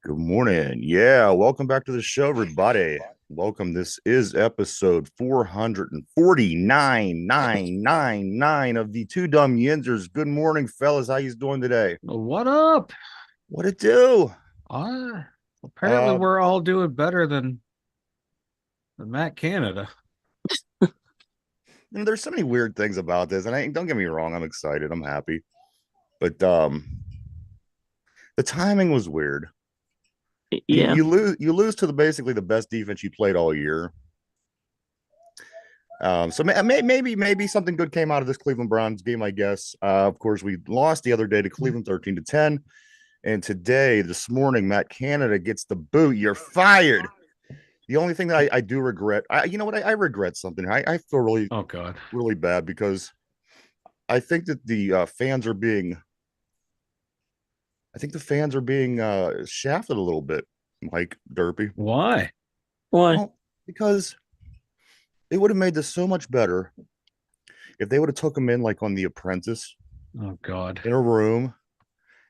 Good morning. Yeah, welcome back to the show, everybody. Welcome. This is episode 449,999 of the Two Dumb Yinzers. Good morning, fellas. How you doing today? What up? What it do? Uh, Apparently Uh, we're all doing better than Matt Canada. there's so many weird things about this, and don't get me wrong, I'm excited. I'm happy, but the timing was weird. You, Yeah. you lose you lose to the basically the best defense you played all year. Maybe something good came out of this Cleveland Browns game, I guess. Of course, we lost the other day to Cleveland 13-10. And today, this morning, Matt Canada gets the boot. You're fired. The only thing that I do regret, you know what? I regret something. I feel really, Oh God. really bad because I think that the fans are being, I think the fans are being shafted a little bit, Mike Derpy. Why? Why? Well, because it would have made this so much better if they would have took him in like on The Apprentice Oh God. in a room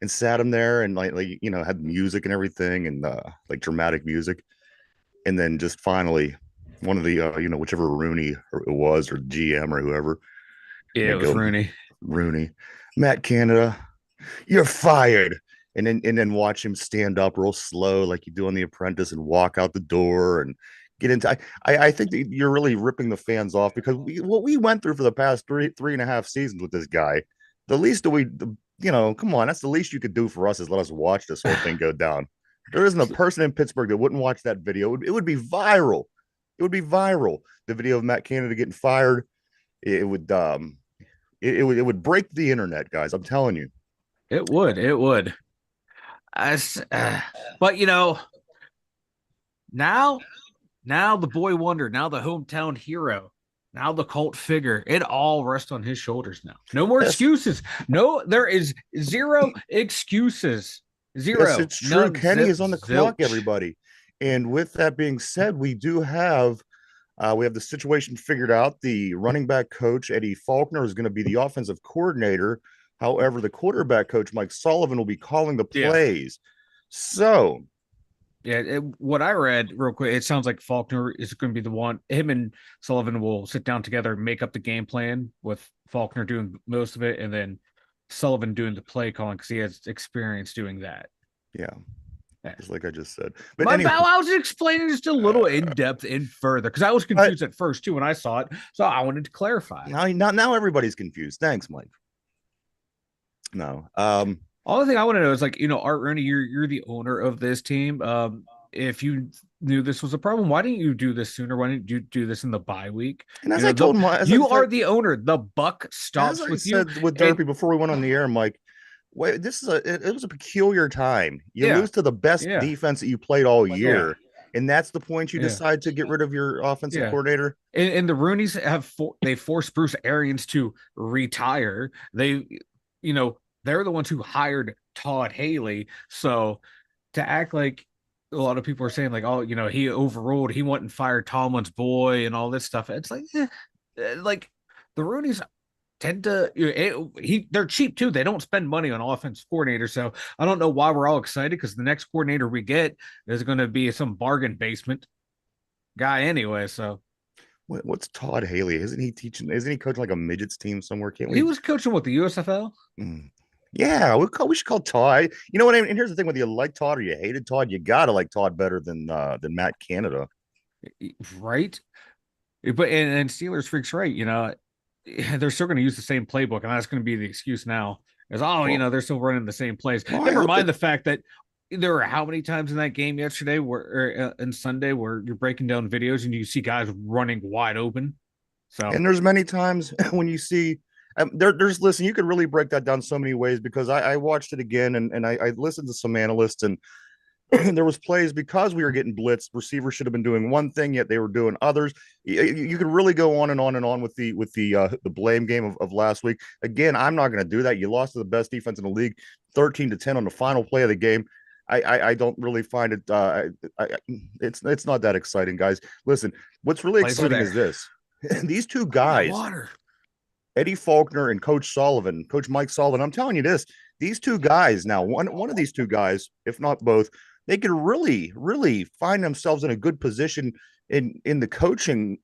and sat him there and had music and everything and like dramatic music, and then just finally one of the whichever Rooney it was or GM or whoever, Yeah, they it was go Rooney. Rooney, Matt Canada, you're fired. And then watch him stand up real slow like you do on The Apprentice and walk out the door and get into. I think that you're really ripping the fans off because what we went through for the past three and a half seasons with this guy. The least that come on, that's the least you could do for us is let us watch this whole thing go down. There isn't a person in Pittsburgh that wouldn't watch that video. It would be viral. It would be viral. The video of Matt Canada getting fired. It would it would break the internet, guys. I'm telling you. It would. It would. I s- uh, but now, now the boy wonder, now the hometown hero, now the cult figure, it all rests on his shoulders now. No more Yes, excuses. No, there is zero excuses. yes, Zero. it's true. None. Kenny Zip. is on the clock, Zilch. everybody. And with that being said, we have the situation figured out. The running back coach Eddie Faulkner is going to be the offensive coordinator. However, the quarterback coach Mike Sullivan will be calling the Yeah. plays. So Yeah, what I read real quick, it sounds like Faulkner is going to be the one. Him and Sullivan will sit down together and make up the game plan with Faulkner doing most of it, and then Sullivan doing the play calling because he has experience doing that. yeah, Yeah. just like I just said. But My anyway, bow, I was explaining just a little in depth and further because I was but confused at first too when I saw it, so I wanted to clarify. now everybody's confused. Thanks, Mike. No, All the thing I want to know is like, Art Rooney, you're the owner of this team. If you knew this was a problem, why didn't you do this sooner? Why didn't you do this in the bye week? and You know, the you are the owner. The buck as stops I with you. said with And Derpy before we went on the air, Mike, wait, it was a peculiar time. You yeah, lose to the best yeah, defense that you played all yeah, year, and that's the point you yeah, decide to get rid of your offensive yeah. coordinator. And the Roonies they forced Bruce Arians to retire. They're the ones who hired Todd Haley. So to act like a lot of people are saying like, oh, he overruled, he went and fired Tomlin's boy and all this stuff. It's like, like the Roonies tend to they're cheap too. They don't spend money on offense coordinator. So I don't know why we're all excited because the next coordinator we get is going to be some bargain basement guy anyway. So What's Todd Haley? Isn't he teaching? Isn't he coaching like a midgets team somewhere? Can't he we? was coaching with the USFL. Yeah, we should call Todd. You know what I mean? And here's the thing: whether you like Todd or you hated Todd, you gotta like Todd better than Matt Canada. Right? But and Steelers freaks right, they're still going to use the same playbook, and that's going to be the excuse now. Is Well, they're still running the same plays. I Never hope mind that. the fact that there were how many times in that game yesterday and Sunday where you're breaking down videos and you see guys running wide open. So And there's many times when you see there's listen, you could really break that down so many ways because I watched it again and I listened to some analysts and there was plays because we were getting blitzed. Receivers should have been doing one thing, yet they were doing others. You could really go on and on and on with the blame game of last week. Again, I'm not going to do that. You lost to the best defense in the league, 13-10 on the final play of the game. I don't really find it. It's not that exciting, guys. Listen, what's really plays are exciting is there. this: these two I need guys, water. Eddie Faulkner and Coach Sullivan, Coach Mike Sullivan. I'm telling you this: these two guys now, one of these two guys, if not both, they could really, really find themselves in a good position in the coaching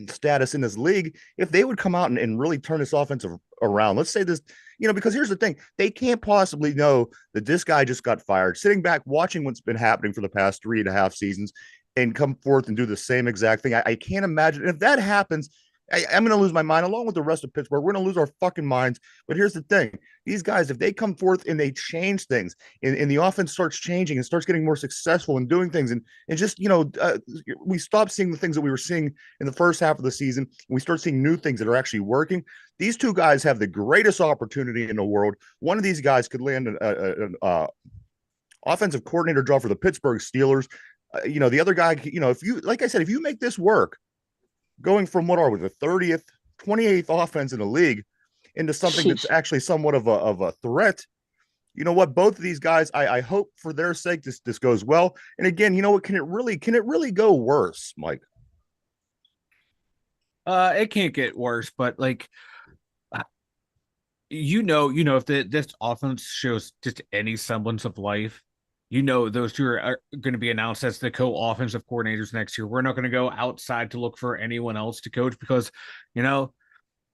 status in this league if they would come out and really turn this offensive around. Let's say this, because here's the thing: they can't possibly know that this guy just got fired, sitting back watching what's been happening for the past 3.5 seasons, and come forth and do the same exact thing. I can't imagine if that happens. I'm going to lose my mind along with the rest of Pittsburgh. We're going to lose our fucking minds. But here's the thing: these guys, if they come forth and they change things, and the offense starts changing and starts getting more successful and doing things, and just we stop seeing the things that we were seeing in the first half of the season, and we start seeing new things that are actually working. These two guys have the greatest opportunity in the world. One of these guys could land an offensive coordinator job for the Pittsburgh Steelers. The other guy, if you, like I said, if you make this work, going from what are we, the 30th, 28th offense in the league into something that's Sheesh. actually somewhat of a threat. You know what? Both of these guys, I hope for their sake this goes well. And again, you know what? Can it really go worse, Mike? It can't get worse, but like uh, if this offense shows just any semblance of life, those two are going to be announced as the co-offensive coordinators next year. We're not going to go outside to look for anyone else to coach because, you know,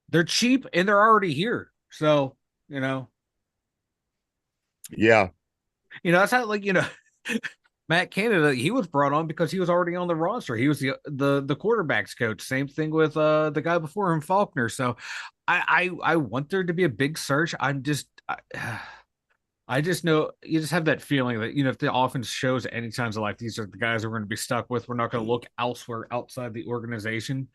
they're cheap and they're already here. So, you know, Yeah, that's how Matt Canada, he was brought on because he was already on the roster. He was the quarterbacks coach. Same thing with the guy before him, Faulkner. So I want there to be a big search. I just know you just have that feeling that if the offense shows any signs of life, these are the guys we're going to be stuck with. We're not going to look elsewhere outside the organization.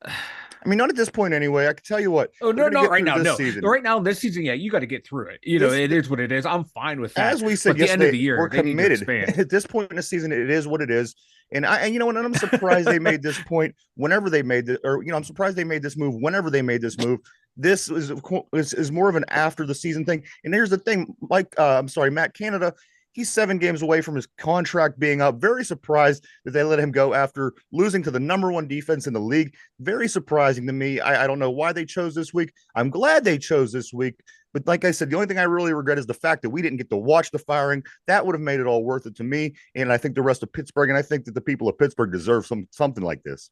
I mean, not at this point anyway. I can tell you what, Oh they're no, going to not get right through now. this No, season. right now this season, yeah, you got to get through it. This, It is what it is. I'm fine with that. as we said But the end of yesterday, the we're year, they need to committed. expand. At this point in the season, it is what it is. And I'm surprised they made this point whenever they made this, or I'm surprised they made this move whenever they made this move. This is more of an after the season thing. And here's the thing, Matt Canada, he's 7 games away from his contract being up. Very surprised that they let him go after losing to the number one defense in the league. Very surprising to me. I don't know why they chose this week. I'm glad they chose this week. But like I said, the only thing I really regret is the fact that we didn't get to watch the firing. That would have made it all worth it to me, and I think the rest of Pittsburgh, and I think that the people of Pittsburgh deserve something like this.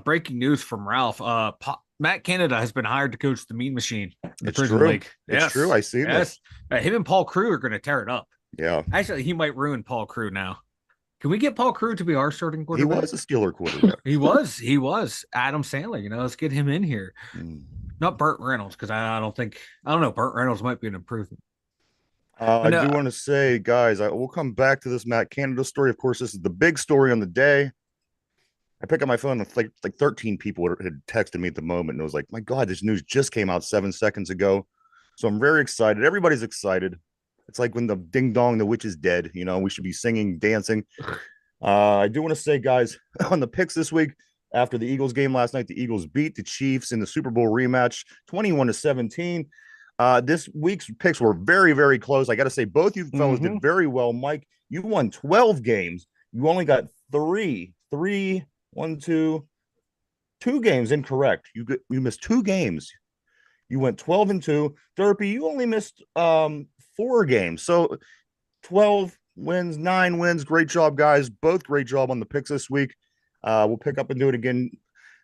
Breaking news from Ralph. Matt Canada has been hired to coach the Mean Machine, the It's Prison true. League. It's true. Yes, I seen yes. this. Him and Paul Crew are going to tear it up. Yeah, Actually, he might ruin Paul Crew now. Can we get Paul Crew to be our starting he quarterback? was a Steeler quarterback. He was Adam Sandler. Let's get him in here. Mm. Not Burt Reynolds because I don't know. Burt Reynolds might be an improvement. But I no, do want to say, guys, we'll come back to this Matt Canada story. Of course, this is the big story on the day. I pick up my phone and like 13 people had texted me at the moment, and it was like, my God, this news just came out 7 seconds ago. So I'm very excited. Everybody's excited. It's like when the ding dong, the witch is dead. We should be singing, dancing. I do want to say, guys, on the picks this week, after the Eagles game last night, the Eagles beat the Chiefs in the Super Bowl rematch, 21-17. This week's picks were very, very close. I got to say, both you fellas mm-hmm. did very well. Mike, you won 12 games. You only got one, two games incorrect. You missed 2 games. You went 12-2. Derpy, you only missed 4 games. So 12 wins, 9 wins. Great job, guys. Both great job on the picks this week. We'll pick up and do it again.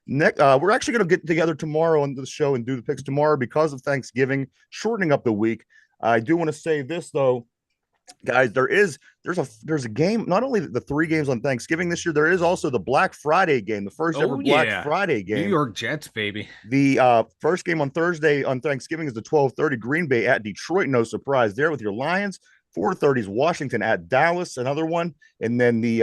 We're actually going to get together tomorrow on the show and do the picks tomorrow because of Thanksgiving, shortening up the week. I do want to say this though, guys. There's a game. Not only the 3 games on Thanksgiving this year, there is also the Black Friday game, the first ever Oh Black yeah, Friday New game. York Jets, baby. The first game on Thursday on Thanksgiving is the 12:30 Green Bay at Detroit. No surprise there with your Lions. 4:30 is Washington at Dallas, another one. And then the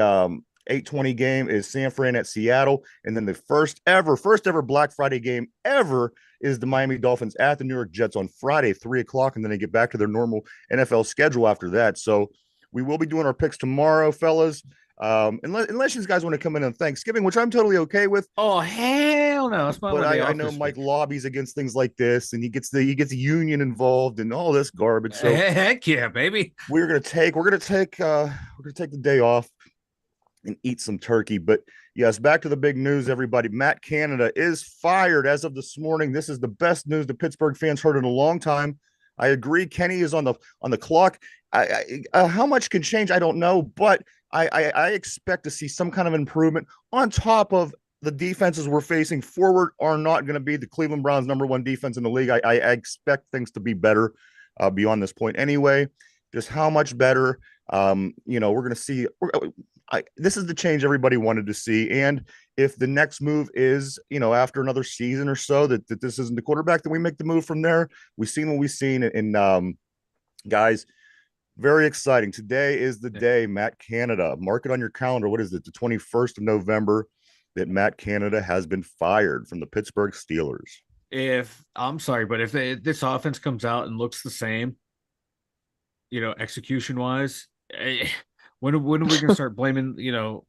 8:20 game is San Fran at Seattle. And then the first ever Black Friday game ever is the Miami Dolphins at the New York Jets on Friday, 3 o'clock. And then they get back to their normal NFL schedule after that. So we will be doing our picks tomorrow, fellas. Unless you guys want to come in on Thanksgiving, which I'm totally okay with. Oh hell no, that's my But one day I off know this week. Mike lobbies against things like this, and he gets union involved and all this garbage. So Heck yeah, baby. we're gonna take the day off and eat some turkey. But yes, back to the big news, everybody. Matt Canada is fired as of this morning. This is the best news the Pittsburgh fans heard in a long time. I agree. Kenny is on the clock. How much can change? I don't know, but I expect to see some kind of improvement on top of the defenses we're facing forward are not going to be the Cleveland Browns' number one defense in the league. I expect things to be better beyond this point anyway. Just how much better? We're going to see. This is the change everybody wanted to see, and if the next move is, after another season or so that this isn't the quarterback, then we make the move from there. We've seen what we've seen, and guys, very exciting. Today is the day, Matt Canada. Mark it on your calendar. What is it? The 21st of November that Matt Canada has been fired from the Pittsburgh Steelers. If I'm sorry, but if this offense comes out and looks the same, execution wise, when are we going to start blaming,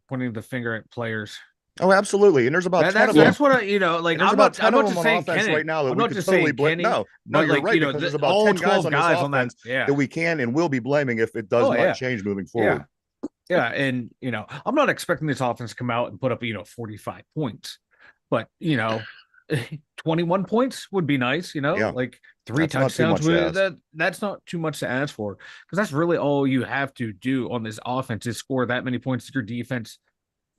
pointing the finger at players? Oh, absolutely. And there's about 10 of them. That's what like. There's about 10 I'm of not them just on saying offense Kenny. right now that I'm we not could just totally saying blame. Kenny. No, you're right, because there's about 10 guys on this offense that we can and will be blaming if it does not change moving forward. Yeah, and I'm not expecting this offense to come out and put up 45 points, but 21 points would be nice. Like three touchdowns. That's not too much to ask for, because that's really all you have to do on this offense is score that many points. Your defense,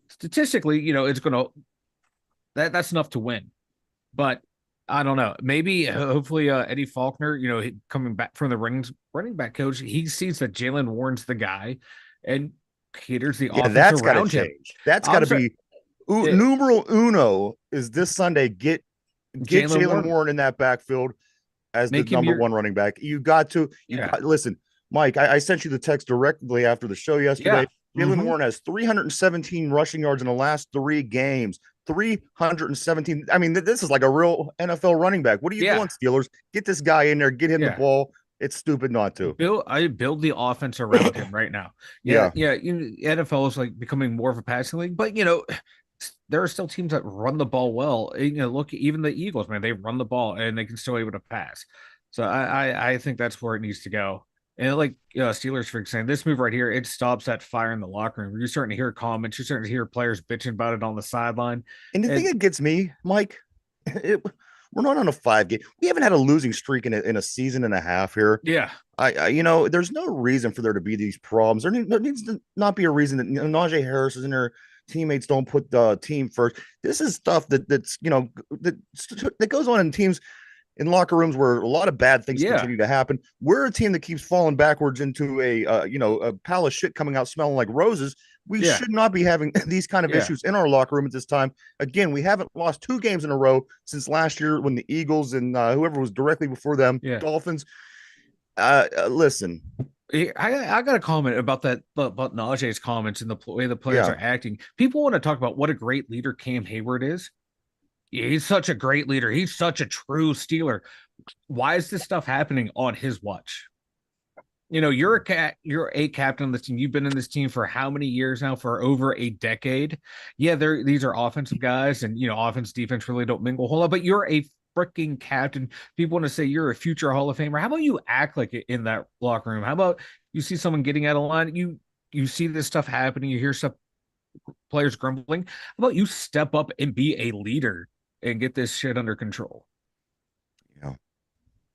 statistically, it's gonna that's enough to win. But I don't know. Maybe, hopefully, Eddie Faulkner, coming back from the running back coach, he sees that Jalen Warren's the guy, and caters the offense that's around him. Change. That's got to be numero uno. Is this Sunday get Jalen Warren in that backfield as the number one running back? You got to. Listen, Mike. I sent you the text directly after the show yesterday. Jalen Warren has 317 rushing yards in the last 3 games. 317. I mean, this is like a real NFL running back. What are you doing, Steelers? Get this guy in there. Get him the ball. It's stupid not to. I build the offense around him right now. NFL is like becoming more of a passing league, but there are still teams that run the ball well. Look, even the Eagles, man, they run the ball and they can still able to pass. So I think that's where it needs to go. And like Steelers freaks saying, this move right here, it stops that fire in the locker room. You're starting to hear comments. You're starting to hear players bitching about it on the sideline. And the thing that gets me, Mike, we're not on a 5-game. We haven't had a losing streak in a season and a half here. Yeah. There's no reason for there to be these problems. There needs to not be a reason that Najee Harris and their teammates don't put the team first. This is stuff that goes on in teams, in locker rooms where a lot of bad things continue to happen. We're a team that keeps falling backwards into a pile of shit coming out smelling like roses. We should not be having these kind of issues in our locker room at this time. Again, we haven't lost 2 games in a row since last year when the Eagles and whoever was directly before them, Dolphins. Listen, I got a comment about that, about Najee's comments and the way the players are acting. People want to talk about what a great leader Cam Hayward is. He's such a great leader. He's such a true Steeler. Why is this stuff happening on his watch? You're a captain of this team. You've been in this team for how many years now? For over a decade. Yeah, these are offensive guys, and offense, defense really don't mingle a whole lot. But you're a freaking captain. People want to say you're a future Hall of Famer. How about you act like it in that locker room? How about you see someone getting out of line? You see this stuff happening. You hear stuff, players grumbling. How about you step up and be a leader and get this shit under control?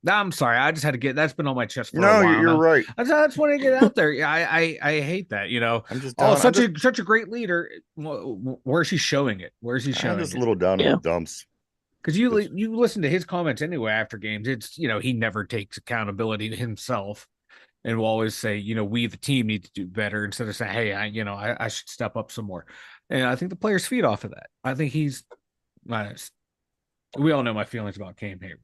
No, I'm sorry. I just had to get that's been on my chest for a while. No, you're right. I just want to get out there. I hate that. I'm just such a great leader. Where is he showing it? Where is he showing? I'm just a little down in the dumps. Because you listen to his comments anyway after games. It's he never takes accountability himself, and will always say we the team need to do better instead of saying hey I should step up some more. And I think the players feed off of that. I think he's. We all know my feelings about Cam Hayward.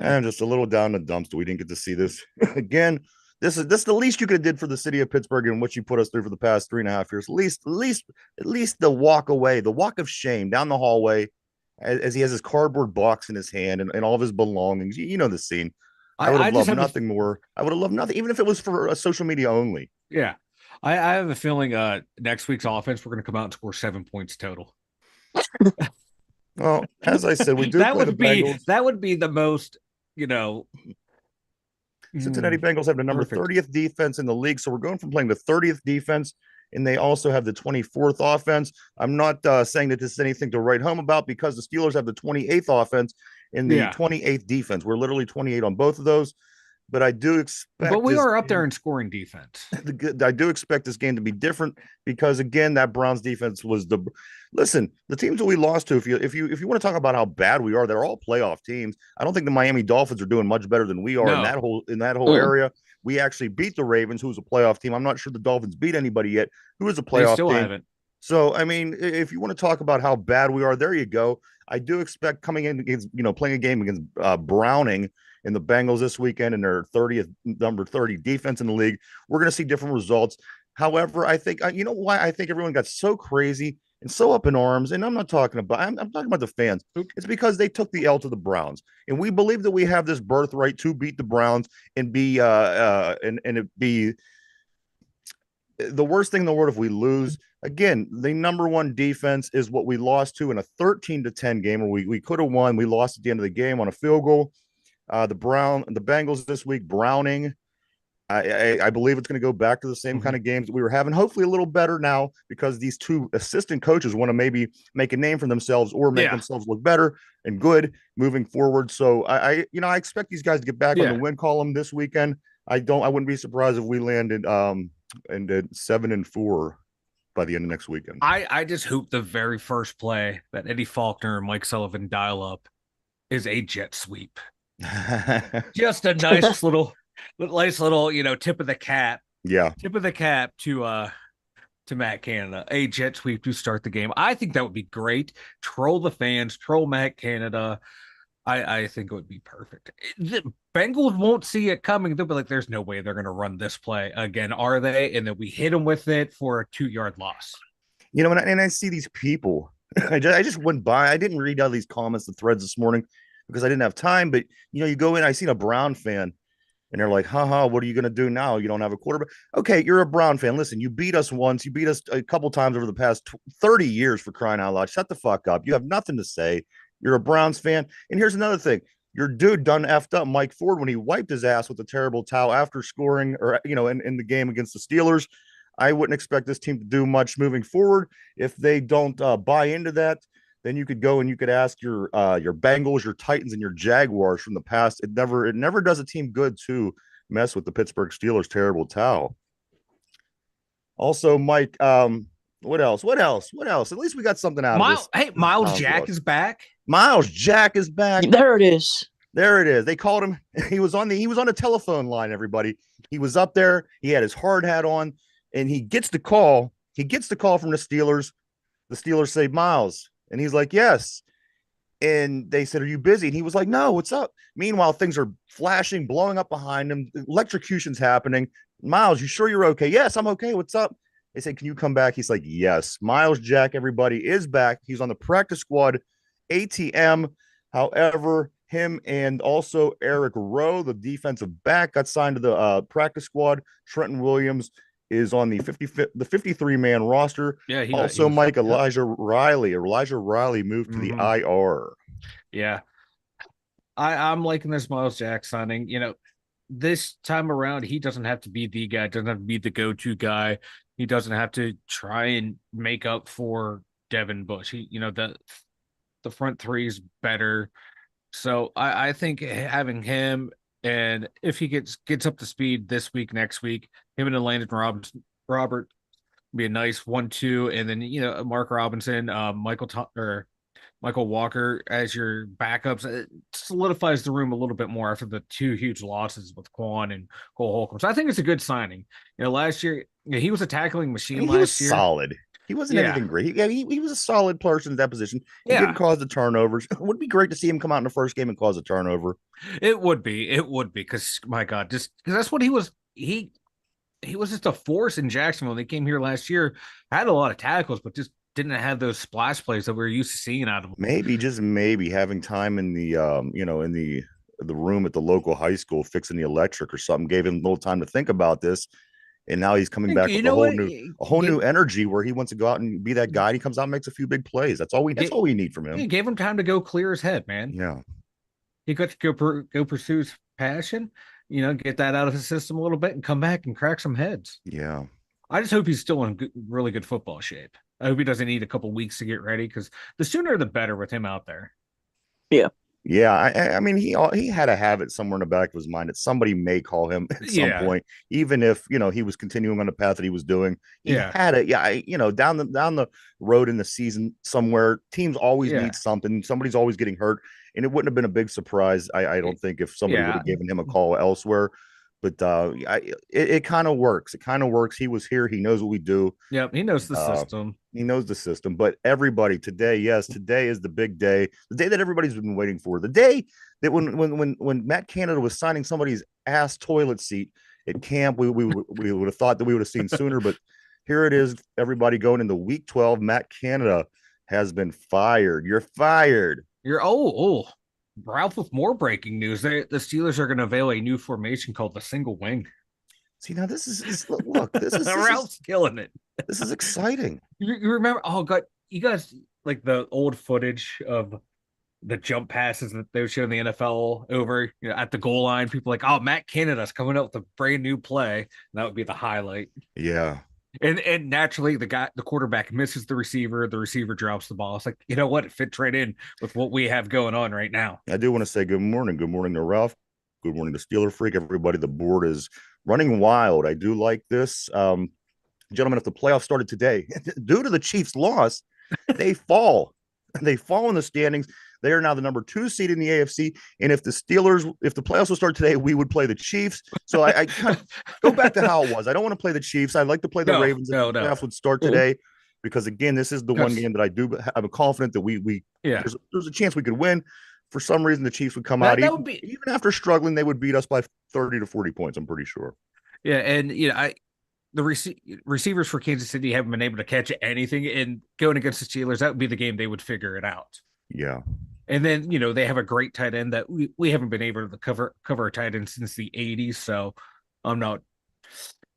I'm just a little down in the dumps that we didn't get to see this again. This is the least you could have did for the city of Pittsburgh and what you put us through for the past 3.5 years. At least the walk away, the walk of shame down the hallway as he has his cardboard box in his hand and all of his belongings. You know the scene. I would have loved nothing more. I would have loved nothing, even if it was for social media only. Yeah. I have a feeling next week's offense, we're going to come out and score 7 points total. Well, as I said, we do that play would the Bengals. That would be the most, Cincinnati Bengals have the number 30th defense in the league, so we're going from playing the 30th defense, and they also have the 24th offense. I'm not saying that this is anything to write home about because the Steelers have the 28th offense and the 28th defense. We're literally 28 on both of those. but I do But expect we this are up there game. in scoring defense. I do expect this game to be different because again, that Browns defense was the listen. The teams that we lost to, if you want to talk about how bad we are, they're all playoff teams. I don't think the Miami Dolphins are doing much better than we are in No, that whole Mm. area. We actually beat the Ravens, who's a playoff team. I'm not sure the Dolphins beat anybody yet, who is a they playoff still team. haven't. So, I mean, if you want to talk about how bad we are, there you go. I do expect coming in against, playing a game against Browning in the Bengals this weekend and their 30th number 30 defense in the league. We're going to see different results. However, I think, you know why I think everyone got so crazy and so up in arms. And I'm not talking about, I'm talking about the fans. It's because they took the L to the Browns. And we believe that we have this birthright to beat the Browns and and it be the worst thing in the world if we lose. Again, the number one defense is what we lost to in a 13-10 game where we could have won. We lost at the end of the game on a field goal. The Bengals this week, Browning. I believe it's going to go back to the same kind of games that we were having. Hopefully, a little better now because these two assistant coaches want to maybe make a name for themselves or make Yeah, themselves look better and good moving forward. So I expect these guys to get back on the yeah. win column this weekend. I wouldn't be surprised if we landed and did 7-4 by the end of next weekend. I just hope the very first play that Eddie Faulkner and Mike Sullivan dial up is a jet sweep. Just a nice little, tip of the cap, Yeah. to Matt Canada, a jet sweep to start the game. I think that would be great. Troll the fans, troll Matt Canada. I think it would be perfect. The Bengals won't see it coming. They'll be like, "There's no way they're going to run this play again, are they?" And then we hit them with it for a 2-yard loss. And I see these people. I just went by. I didn't read all these comments, the threads this morning because I didn't have time. But you go in. I seen a Brown fan, and they're like, "Haha, what are you going to do now? You don't have a quarterback." Okay, you're a Brown fan. Listen, you beat us once. You beat us a couple times over the past 30 years for crying out loud. Shut the fuck up. You have nothing to say. You're a Browns fan. And here's another thing. Your dude done effed up Mike Ford when he wiped his ass with a terrible towel after scoring or in the game against the Steelers. I wouldn't expect this team to do much moving forward. If they don't buy into that, then you could go and you could ask your Bengals, your Titans, and your Jaguars from the past. It never does a team good to mess with the Pittsburgh Steelers' terrible towel. Also, Mike, what else? What else? What else? At least we got something out of this Miles Browns Jack loss. is back. Miles Jack is back. There it is. There it is. They called him. He was on a telephone line, everybody. He was up there. He had his hard hat on, and he gets the call. He gets the call from the Steelers. The Steelers say, Miles. And he's like, yes. And they said, are you busy? And he was like, no, what's up? Meanwhile, things are flashing, blowing up behind him. Electrocution's happening. Miles, you sure you're okay? Yes, I'm okay. What's up? They said, can you come back? He's like, yes. Miles Jack, everybody, is back. He's on the practice squad, ATM. However, him and also Eric Rowe, the defensive back, got signed to the practice squad. Trenton Williams is on the 53-man roster. Yeah, Also, Mike yep. Elijah Riley moved to the IR. Yeah, I'm liking this Miles Jack signing. This time around, he doesn't have to be the guy, doesn't have to be the go-to guy. He doesn't have to try and make up for Devin Bush. The front three is better. So I think having him, and if he gets up to speed this week, next week, him and Landon Robert be a nice 1-2, and then Mark Robinson, Michael Walker as your backups. It solidifies the room a little bit more after the two huge losses with Quan and Cole Holcomb. So I think it's a good signing. Last year he was a tackling machine. He was solid. He wasn't anything great. He was a solid person at that position. He didn't cause the turnovers. It would be great to see him come out in the first game and cause a turnover. It would be, because my God, just because that's what he was. He was just a force in Jacksonville. They came here last year, had a lot of tackles, but just didn't have those splash plays that we're used to seeing out of him. Maybe, just maybe, having time in the in the room at the local high school fixing the electric or something gave him a little time to think about this. And now he's coming back with a whole new energy where he wants to go out and be that guy. And he comes out and makes a few big plays. That's all we need from him. He gave him time to go clear his head, man. Yeah. He got to go pursue his passion, get that out of his system a little bit and come back and crack some heads. Yeah. I just hope he's still in really good football shape. I hope he doesn't need a couple weeks to get ready, because the sooner the better with him out there. Yeah. Yeah, I mean he had to have it somewhere in the back of his mind that somebody may call him at some Yeah, point, even if he was continuing on the path that he was doing. He yeah, had it, yeah. Down the road in the season somewhere, teams always yeah, need something. Somebody's always getting hurt, and it wouldn't have been a big surprise. I don't think if somebody would yeah. have given him a call elsewhere, but it kind of works. It kind of works. He was here. He knows what we do. Yep, he knows the Uh, system. he knows the system, but everybody today, yes, today is the big day, the day that everybody's been waiting for, the day that when Matt Canada was signing somebody's ass toilet seat at camp, we would have thought that we would have seen sooner, but here it is, everybody going into week 12. Matt Canada has been fired. You're fired. You're Ralph with more breaking news. The Steelers are going to unveil a new formation called the single wing. See, now look, Ralph's killing it. this is exciting. You remember? Oh God, you guys like the old footage of the jump passes that they would show in the NFL over at the goal line. People like, oh, Matt Canada's coming up with a brand new play. And that would be the highlight. Yeah. And naturally, the quarterback misses the receiver drops the ball. It's like, you know what? It fits right in with what we have going on right now. I do want to say good morning. Good morning to Ralph. Good morning to Steeler Freak. Everybody, the board is running wild. I do like this. Gentlemen, if the playoffs started today, due to the Chiefs' loss, they fall. They fall in the standings. They are now the number 2 seed in the AFC. And if the playoffs will start today, we would play the Chiefs. So I kind of go back to how it was. I don't want to play the Chiefs. I'd like to play the No, Ravens if no, the no. playoffs would start today, because again, this is the one Because game that I do. I'm confident that we yeah, there's a chance we could win. For some reason, the Chiefs would come out that would be even after struggling. They would beat us by 30 to 40 points. I'm pretty sure. yeah, and I the receivers for Kansas City haven't been able to catch anything, and going against the Steelers, that would be the game they would figure it out. Yeah. And then they have a great tight end that we haven't been able to cover a tight end since the '80s, so I'm not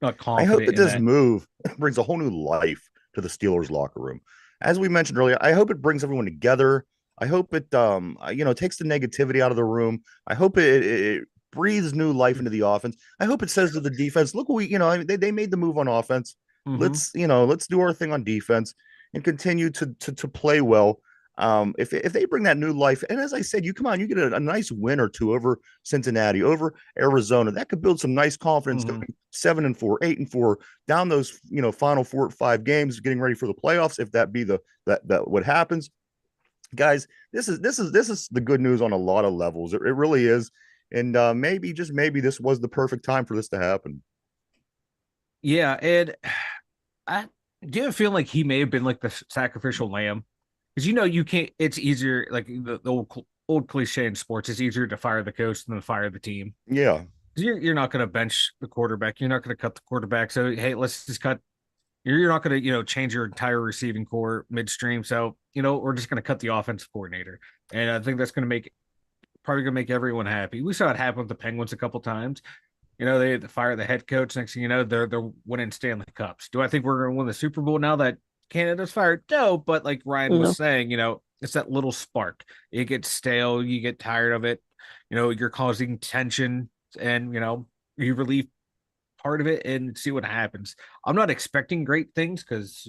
I hope confident that in this that. move brings a whole new life to the Steelers locker room. As we mentioned earlier, I hope it brings everyone together. I hope it takes the negativity out of the room. I hope it breathes new life into the offense. I hope it says to the defense, look, I mean, they made the move on offense. Mm-hmm. Let's do our thing on defense and continue to play well. If they bring that new life, and as I said, you come on, you get a nice win or two over Cincinnati, over Arizona, that could build some nice confidence Mm-hmm. going 7-4, 8-4 down those final 4 or 5 games, getting ready for the playoffs. If that be that what happens, guys, this is the good news on a lot of levels. It really is, and maybe just maybe this was the perfect time for this to happen. Yeah, and I do feel like he may have been like the sacrificial lamb, because you can't. It's easier, like the old cliche in sports. It's easier to fire the coach than to fire the team. Yeah, 'Cause you're not going to bench the quarterback. You're not going to cut the quarterback. So hey, let's just cut. You're not going to change your entire receiving core midstream. So we're just going to cut the offensive coordinator, and I think that's going to make probably going to make everyone happy. We saw it happen with the Penguins a couple times. They fire the head coach. Next thing you know, they're winning Stanley Cups. Do I think we're going to win the Super Bowl now that Canada's fired? No, but like Ryan was no, saying, it's that little spark. It gets stale. You get tired of it. You're causing tension, and you relieve part of it and see what happens. I'm not expecting great things because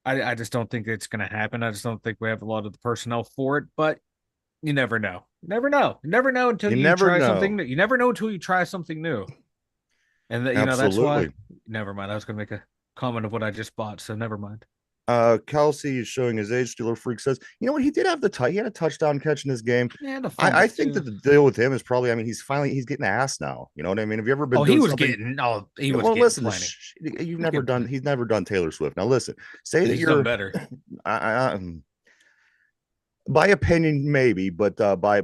I just don't think it's going to happen. I just don't think we have a lot of the personnel for it. But you never know. Never know. Never know until you you never try something know. new. You never know until you try something new. And that's why. Absolutely. Never mind. I was going to make a comment of what I just bought, so never mind. Kelsey is showing his age. Steeler Freak says, you know what? He had a touchdown catch in this game. Yeah, the I fumble think too. that the deal with him is probably, I mean, he's getting ass now. You know what I mean? Have you ever been Oh, he doing was something? getting. Oh, he was Well, getting listen, plenty. you've He was never getting done, plenty. he's never done Taylor Swift. Now, listen, say that He's done you're, better. I, by opinion, maybe, but by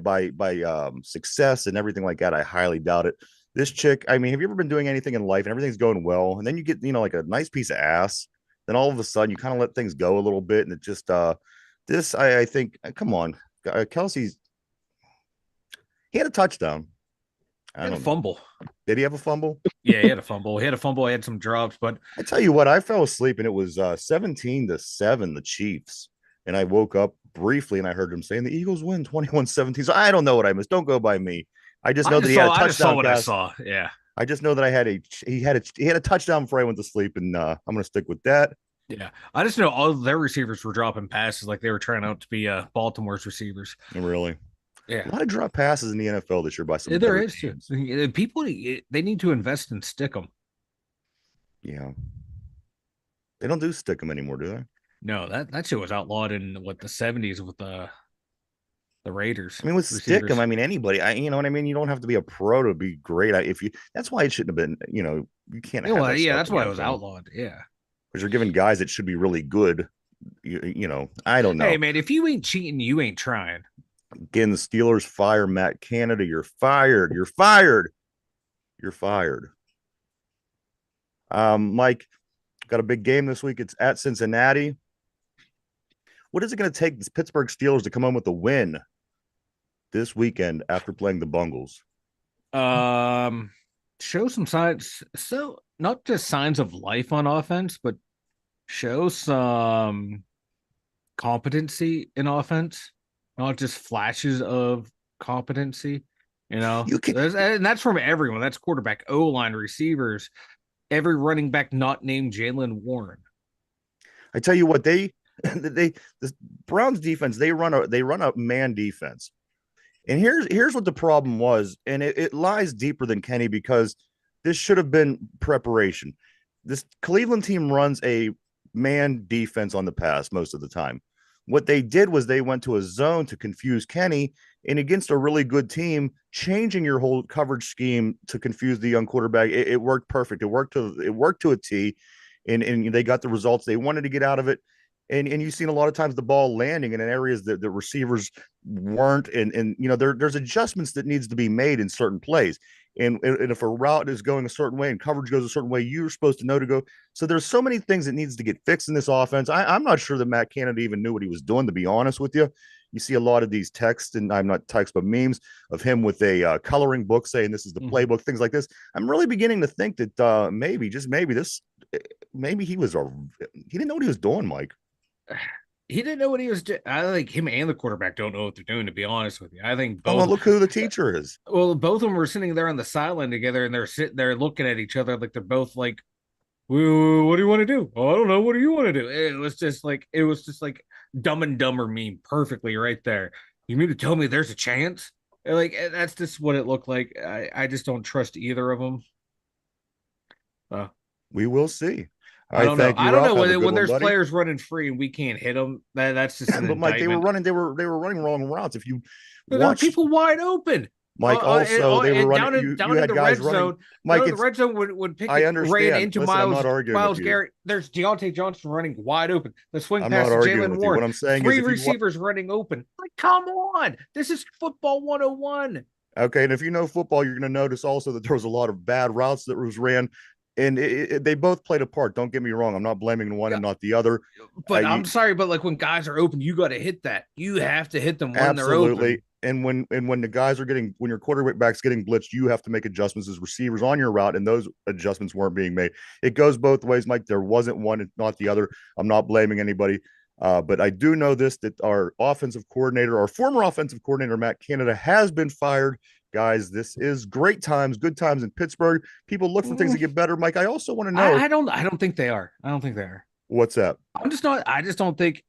success and everything like that, I highly doubt it. This chick, I mean, have you ever been doing anything in life and everything's going well, and then you get, like a nice piece of ass, then all of a sudden you kind of let things go a little bit, and it just, this, I think, come on, Kelsey's, he had a touchdown. He I had a don't know. fumble. Did he have a fumble? Yeah, he had a fumble. He had a fumble. He had some drops, but I tell you what, I fell asleep and it was 17-7, the Chiefs. And I woke up briefly and I heard him saying the Eagles win 21-17. So I don't know what I missed. Don't go by me. I just know that he had a I just saw touchdown what I pass. saw. Yeah. I just know that he had a touchdown before I went to sleep, and I'm gonna stick with that. Yeah, I just know all their receivers were dropping passes like they were trying out to be Baltimore's receivers. Really. A Yeah, lot of drop passes in the NFL this year by some there better is too. teams. People they need to invest and stick them. Yeah. They don't do stick them anymore, do they? No, that shit was outlawed in what the 70s with the I Raiders mean, with stick them, receivers. I mean anybody. You know what I mean. You don't have to be a pro to be great. If you, that's why it shouldn't have been. You can't Yeah, have well, that yeah, stuff that's in the why it end was zone outlawed. Yeah. because you're giving guys that should be really good. I don't Hey know. man, if you ain't cheating, you ain't trying. Again, the Steelers fire Matt Canada. You're fired. You're fired. You're fired. Mike, got a big game this week. It's at Cincinnati. What is it going to take the Pittsburgh Steelers to come home with a win this weekend after playing the Bungles? Um, show some signs. So not just signs of life on offense, but show some competency in offense, not just flashes of competency. You can. And that's from everyone. That's quarterback, O line, receivers, every running back not named Jalen Warren. I tell you what, the Browns defense, they run a man defense. And here's what the problem was, and it lies deeper than Kenny because this should have been preparation. This Cleveland team runs a man defense on the pass most of the time. What they did was they went to a zone to confuse Kenny, and against a really good team, changing your whole coverage scheme to confuse the young quarterback, it worked perfect. It worked to a T, and they got the results they wanted to get out of it. And you've seen a lot of times the ball landing in areas that the receivers weren't, and there's adjustments that needs to be made in certain plays. And if a route is going a certain way and coverage goes a certain way, you're supposed to know to go. So there's so many things that needs to get fixed in this offense. I'm not sure that Matt Canada even knew what he was doing, to be honest with you. You see a lot of these texts, and I'm not texts, but memes of him with a coloring book saying this is the Mm-hmm. playbook, things like this. I'm really beginning to think that maybe, just maybe, maybe he didn't know what he was doing, Mike. He didn't know what he was doing. I think him and the quarterback don't know what they're doing, to be honest with you. I think Oh, well, both, look who the teacher is. well, both of them were sitting there on the sideline together and they're sitting there looking at each other like they're both like, well, what do you want to do? Oh, I don't know. What do you want to do? It was just like Dumb and Dumber meme perfectly right there. You mean to tell me there's a chance? Like that's just what it looked like. I just don't trust either of them. Uh, We will see. All I right, don't know. thank you, I don't Ralph. know Have a good when one, there's buddy. players running free and we can't hit them. That's just an But Mike, they were indictment. running. They were running wrong routes. If you But there are watch people wide open. Mike, also they were And running. down in You down in had the guys red running. zone, Mike, the it's red zone when I Pickett ran understand. into Listen, I'm not arguing with Miles you. Garrett, there's Deontay Johnson running wide open. The swing I'm pass not to arguing Jalen with you. What Warren, I'm saying is, three if you receivers running open. Like, come on, this is football 101. okay, and if you know football, you're going to notice also that there was a lot of bad routes that was ran, and they both played a part. Don't get me wrong. I'm not blaming one Yeah, and not the other. but I'm You, sorry, but like when guys are open, you got to hit that. You have to hit them when they're Absolutely. open. And when the guys are when your quarterback's getting blitzed, you have to make adjustments as receivers on your route, and those adjustments weren't being made. It goes both ways, Mike. There wasn't one and not the other. I'm not blaming anybody. But I do know this, that our former offensive coordinator, Matt Canada, has been fired. Guys, this is great times, good times in Pittsburgh. People look for things to Mm, get better. Mike, I also want to know I don't think they are. I don't think they are. what's that. I'm just not. I just don't think.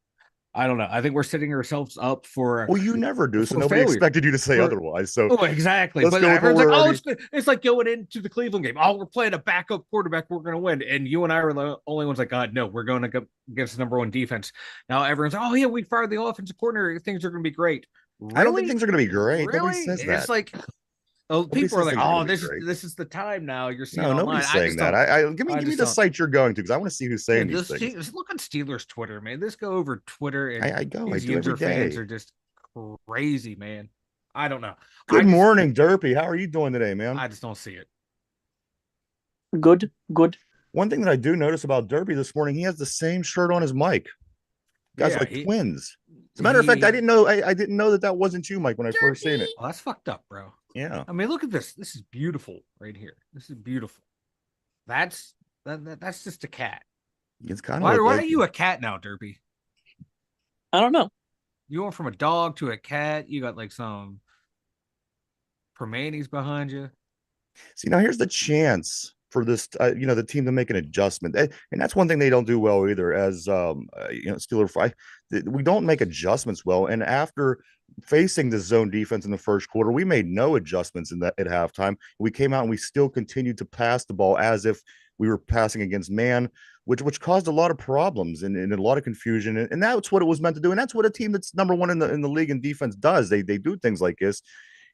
I don't know. I think we're setting ourselves up Well, you never do, so for nobody failure. expected you to say For otherwise. So oh, exactly. let's But go with what everyone's like, we're oh, already. it's like going into the Cleveland game. Oh, we're playing a backup quarterback. We're going to win. And you and I are the only ones like, God, no, we're going to go against the number one defense. Now everyone's like, oh yeah, we fired the offensive coordinator. Things are going to be great. I don't think Really, things are going to be great. Nobody really? says It's that. like, oh, Nobody people are says like, things are going oh, to be great. this is the time now. You're seeing No, online. nobody's saying that. Give me I give me just the don't. site you're going to because I want to see who's saying And these things. just look on Steelers Twitter, man. This go over Twitter, and I these do every Yinzer fans day. are just crazy, man. I don't know. Good morning, Derpy. How are you doing today, man? I just don't see it. Good, good. One thing that I do notice about Derpy this morning, he has the same shirt on as Mike. Guys are Yeah, like twins. As a matter of fact, I he didn't know I didn't know that was you, Mike, when I first seen it. Oh, that's fucked up, bro. Yeah, I mean, look at this. This is beautiful right here. This is beautiful. That's that's just a cat. it's kind of Why look are like you a cat now, Derpy? I don't know. You went from a dog to a cat. You got like some Primates behind you. See, now here's the chance. for this, the team to make an adjustment. And that's one thing they don't do well either. As Steeler fight, we don't make adjustments well. And after facing the zone defense in the first quarter, we made no adjustments in that at halftime. We came out and we still continued to pass the ball as if we were passing against man, which caused a lot of problems and a lot of confusion. And that's what it was meant to do. And that's what a team that's number one in the league in defense does. They do things like this,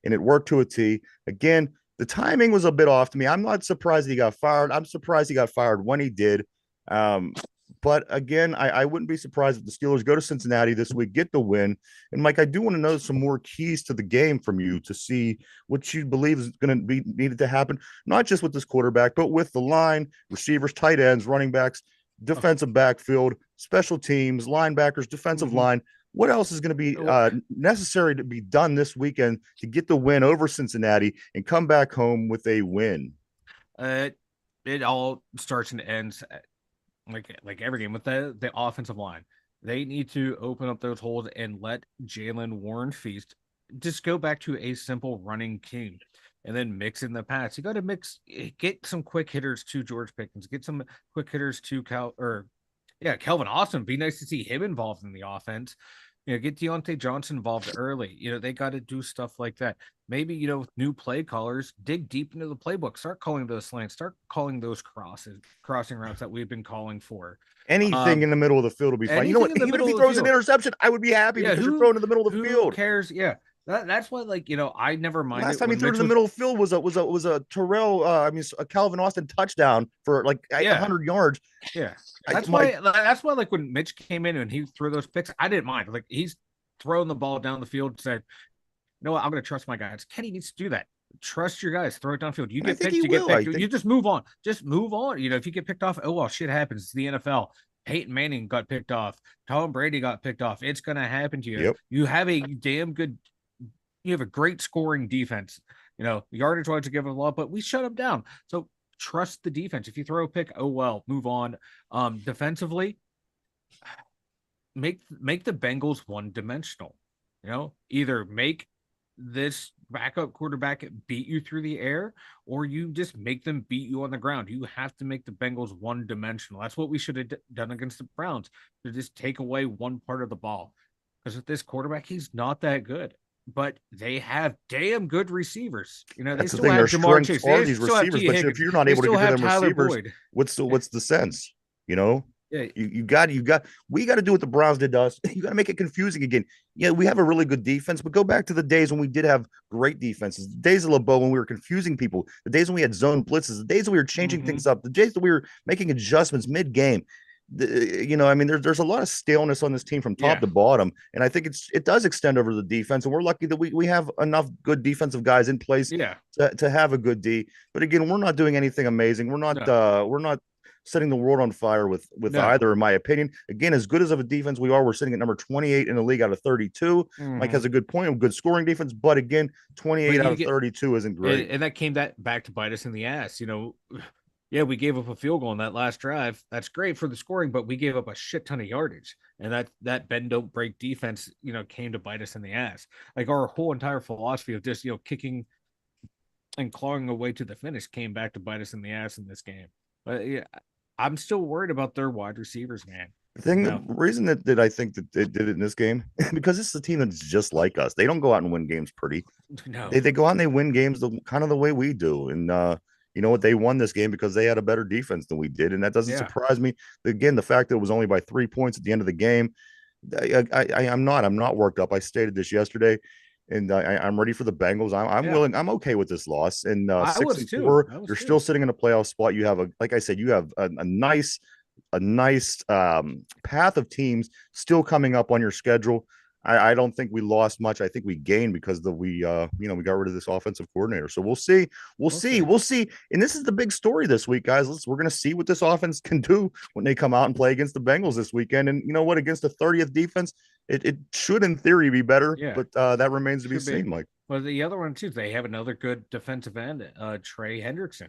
and it worked to a T. Again, the timing was a bit off to me. I'm not surprised he got fired. I'm surprised he got fired when he did. But again, I wouldn't be surprised if the Steelers go to Cincinnati this week, get the win. And Mike, I do want to know some more keys to the game from you to see what you believe is going to be needed to happen, not just with this quarterback, but with the line, receivers, tight ends, running backs, defensive backfield, special teams, linebackers, defensive line. What else is going to be necessary to be done this weekend to get the win over Cincinnati and come back home with a win? It all starts and ends like every game with the offensive line. They need to open up those holes and let Jalen Warren feast. Just go back to a simple running game and then mix in the pass. You got to get some quick hitters to George Pickens, get some quick hitters to Kelvin Austin. Be nice to see him involved in the offense. Get Deontay Johnson involved early. They got to do stuff like that. Maybe, with new play callers, dig deep into the playbook. Start calling those slants. Start calling those crossing routes that we've been calling for. Anything in the middle of the field will be fine. You know what? Even if he throws an interception, I would be happy because you're throwing in the middle of the field. Who cares? Yeah. That's why, I never minded. Last time he threw in the middle of the field was a Calvin Austin touchdown for 100 yards. Yeah. That's why when Mitch came in and he threw those picks, I didn't mind. He's throwing the ball down the field, said, "You know what? I'm going to trust my guys." Kenny needs to do that. Trust your guys. Throw it downfield. You get picked, you get picked. You just move on. Just move on. If you get picked off, oh well, shit happens. It's the NFL. Peyton Manning got picked off. Tom Brady got picked off. It's going to happen to you. Yep. You have a great scoring defense. Yardage wise to give them a lot, but we shut them down. So trust the defense. If you throw a pick, oh well, move on. Defensively, make the Bengals one-dimensional. Either make this backup quarterback beat you through the air, or you just make them beat you on the ground. You have to make the Bengals one-dimensional. That's what we should have done against the Browns, to just take away one part of the ball. Because with this quarterback, he's not that good. But they have damn good receivers. They still have Jamar Chase. These receivers, but if you're not able to give them receivers, what's the sense? Yeah. We got to do what the Browns did to us. You got to make it confusing again. Yeah, we have a really good defense, but go back to the days when we did have great defenses. The days of LeBeau when we were confusing people. The days when we had zone blitzes. The days when we were changing things up. The days that we were making adjustments mid-game. There's a lot of staleness on this team from top to bottom, and I think it does extend over the defense, and we're lucky that we have enough good defensive guys in place to have a good D. But again, we're not doing anything amazing. We're not setting the world on fire with either, in my opinion. Again, as good as of a defense we're sitting at number 28 in the league out of 32. Mike has a good point of good scoring defense, but again, 28 out of 32 isn't great. And that came back to bite us in the ass. Yeah, we gave up a field goal on that last drive. That's great for the scoring, but we gave up a shit ton of yardage. And that bend don't break defense, came to bite us in the ass. Our whole entire philosophy of just, kicking and clawing away to the finish came back to bite us in the ass in this game. But yeah, I'm still worried about their wide receivers, man. The reason that I think that they did it in this game, because this is a team that's just like us. They don't go out and win games pretty. No. They go out and they win games kind of the way we do. And you know what? They won this game because they had a better defense than we did. And that doesn't surprise me. Again, the fact that it was only by 3 points at the end of the game, I'm not worked up. I stated this yesterday, and I'm ready for the Bengals. I'm willing. I'm okay with this loss. And 6-4, you're still sitting in a playoff spot. You have a nice path of teams still coming up on your schedule. I don't think we lost much. I think we gained because we got rid of this offensive coordinator. So we'll see. We'll see. And this is the big story this week, guys. We're going to see what this offense can do when they come out and play against the Bengals this weekend. And you know what? Against the 30th defense, it should in theory be better. Yeah. But that remains to be seen, Mike. Well, the other one too, they have another good defensive end, Trey Hendrickson.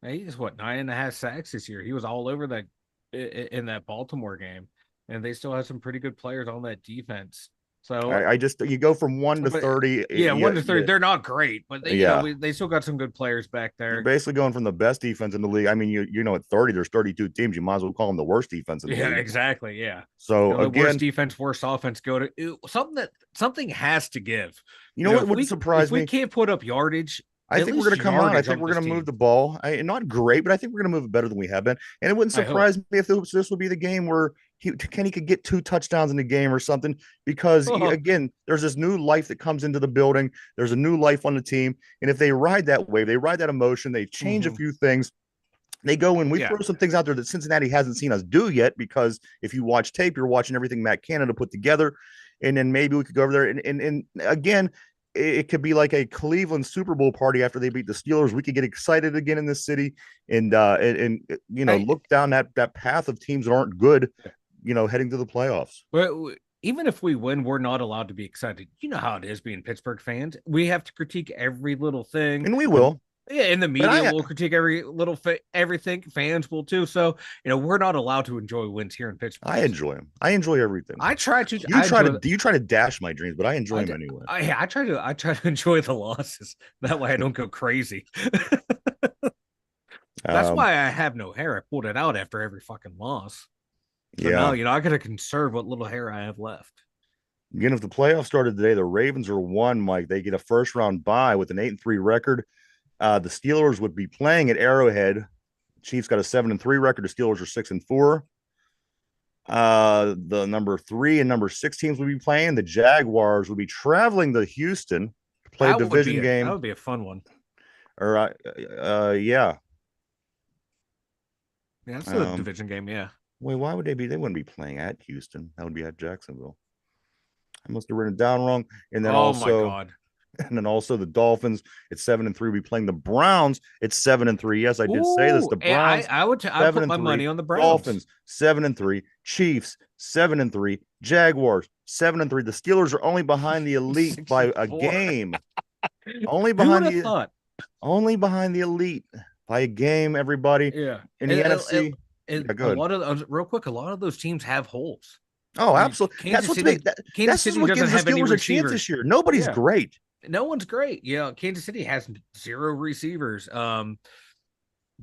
He's 9.5 sacks this year. He was all over that in that Baltimore game, and they still have some pretty good players on that defense. So I just you go from 1 to but 30. yeah, 1 to 30, Yeah, they're not great, but they, yeah. they still got some good players back You're there. basically going from the best defense in the league. I mean, at 30, there's 32 teams. You might as well call them the worst defense in the Yeah, league. exactly. Yeah. So The worst again, defense, worst offense go to something has to give. you know what would If surprise we me? can't put up yardage, I at think we're least going to come out. I yardage think on we're this going to move team. the ball. Not great, but I think we're going to move it better than we have been. And it wouldn't I hope. surprise me if this would be the game where Kenny could get 2 touchdowns in the game or something. Because again, there's this new life that comes into the building. There's a new life on the team, and if they ride that wave, they ride that emotion. They change a few things. They go and we throw some things out there that Cincinnati hasn't seen us do yet. Because if you watch tape, you're watching everything Matt Canada put together, and then maybe we could go over there and again, it could be like a Cleveland Super Bowl party after they beat the Steelers. We could get excited again in this city and look down that path of teams that aren't good, heading to the playoffs. But even if we win, we're not allowed to be excited. You know how it is being Pittsburgh fans. We have to critique every little thing, and we will. Yeah, and the media will critique every little everything. Fans will too. So we're not allowed to enjoy wins here in Pittsburgh. I enjoy them. I enjoy everything. I try to. You try to dash my dreams, but I enjoy them anyway. I try to enjoy the losses. That way, I don't go crazy. That's why I have no hair. I pulled it out after every fucking loss. So now, I got to conserve what little hair I have left. Again, if the playoffs started today, the Ravens are 1, Mike. They get a first round bye with an 8-3 record. The Steelers would be playing at Arrowhead. The Chiefs got a 7-3 record. The Steelers are 6-4. The number 3 and number 6 teams would be playing. The Jaguars would be traveling to Houston to play a division game. That would be a fun one. Or yeah. Yeah, it's a division game, yeah. Wait, why would they be? They wouldn't be playing at Houston. That would be at Jacksonville. I must have written it down wrong. And then my God. And then also the Dolphins at 7-3 will be playing the Browns at 7-3. Yes, I did say this. The Browns. I would put my money on the Browns. Dolphins 7-3. Chiefs 7-3. Jaguars 7-3. The Steelers are only behind the elite by a game. Only behind only behind the elite by a game. Everybody. Yeah. In the NFC. A lot of real quick. A lot of those teams have holes. Oh, absolutely. That's what gives the Steelers a chance this year. Nobody's great. No one's great. Kansas City has 0 receivers.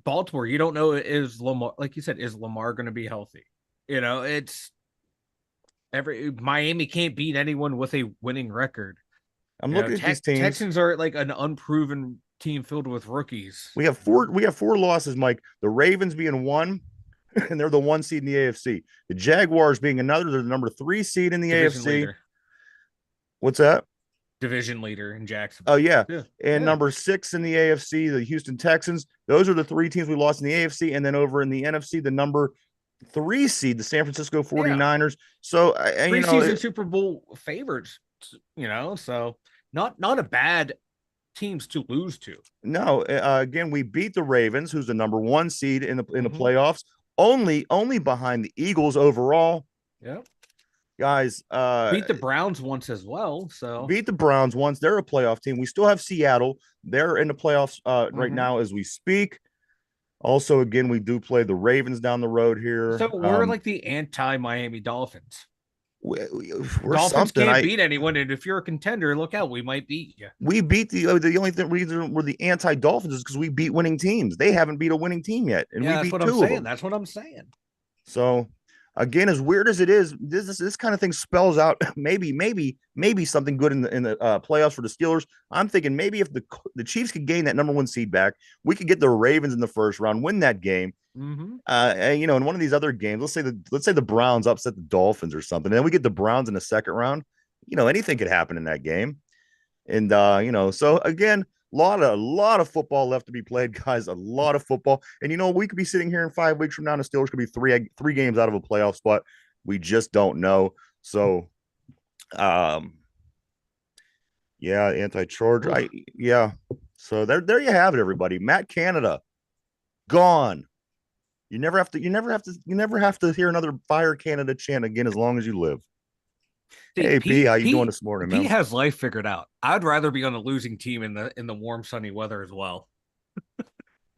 Baltimore, you don't know, is Lamar, like you said, is Lamar going to be healthy? It's Miami can't beat anyone with a winning record. I'm looking at these teams. Texans are like an unproven team filled with rookies. We have 4 losses, Mike. The Ravens being 1. And they're the 1 seed in the AFC. The Jaguars being another, they're the number 3 seed in the AFC. Leader. What's that? Division leader in Jacksonville. Oh, yeah. And number 6 in the AFC, the Houston Texans. Those are the 3 teams we lost in the AFC. And then over in the NFC, the number 3 seed, the San Francisco 49ers. So, preseason Super Bowl favorites, so not a bad teams to lose to. No, again, we beat the Ravens, who's the number 1 seed in the playoffs. Only behind the Eagles overall. Yep. Guys, beat the Browns once as well. So beat the Browns once. They're a playoff team. We still have Seattle. They're in the playoffs right now as we speak. Also, again, we do play the Ravens down the road here. So we're like the anti-Miami Dolphins. We're Dolphins can't beat anyone, and if you're a contender, look out, we might beat you. We beat the only reason we're the anti-Dolphins is because we beat winning teams. They haven't beat a winning team yet, and we beat 2 of them. That's what I'm saying. So, again, as weird as it is, this kind of thing spells out maybe something good in the playoffs for the Steelers. I'm thinking maybe if the Chiefs could gain that number 1 seed back, we could get the Ravens in the first round, win that game. And, in one of these other games, let's say the Browns upset the Dolphins or something, and then we get the Browns in the second round. Anything could happen in that game. And so again, lot of football left to be played, guys. A lot of football. And we could be sitting here in 5 weeks from now, and the Steelers could be three games out of a playoff spot. We just don't know. So anti-charge. So there you have it, everybody. Matt Canada gone. You never have to hear another Fire Canada chant again as long as you live. Hey, P, how you doing this morning, man? He has life figured out. I'd rather be on a losing team in the warm, sunny weather as well. If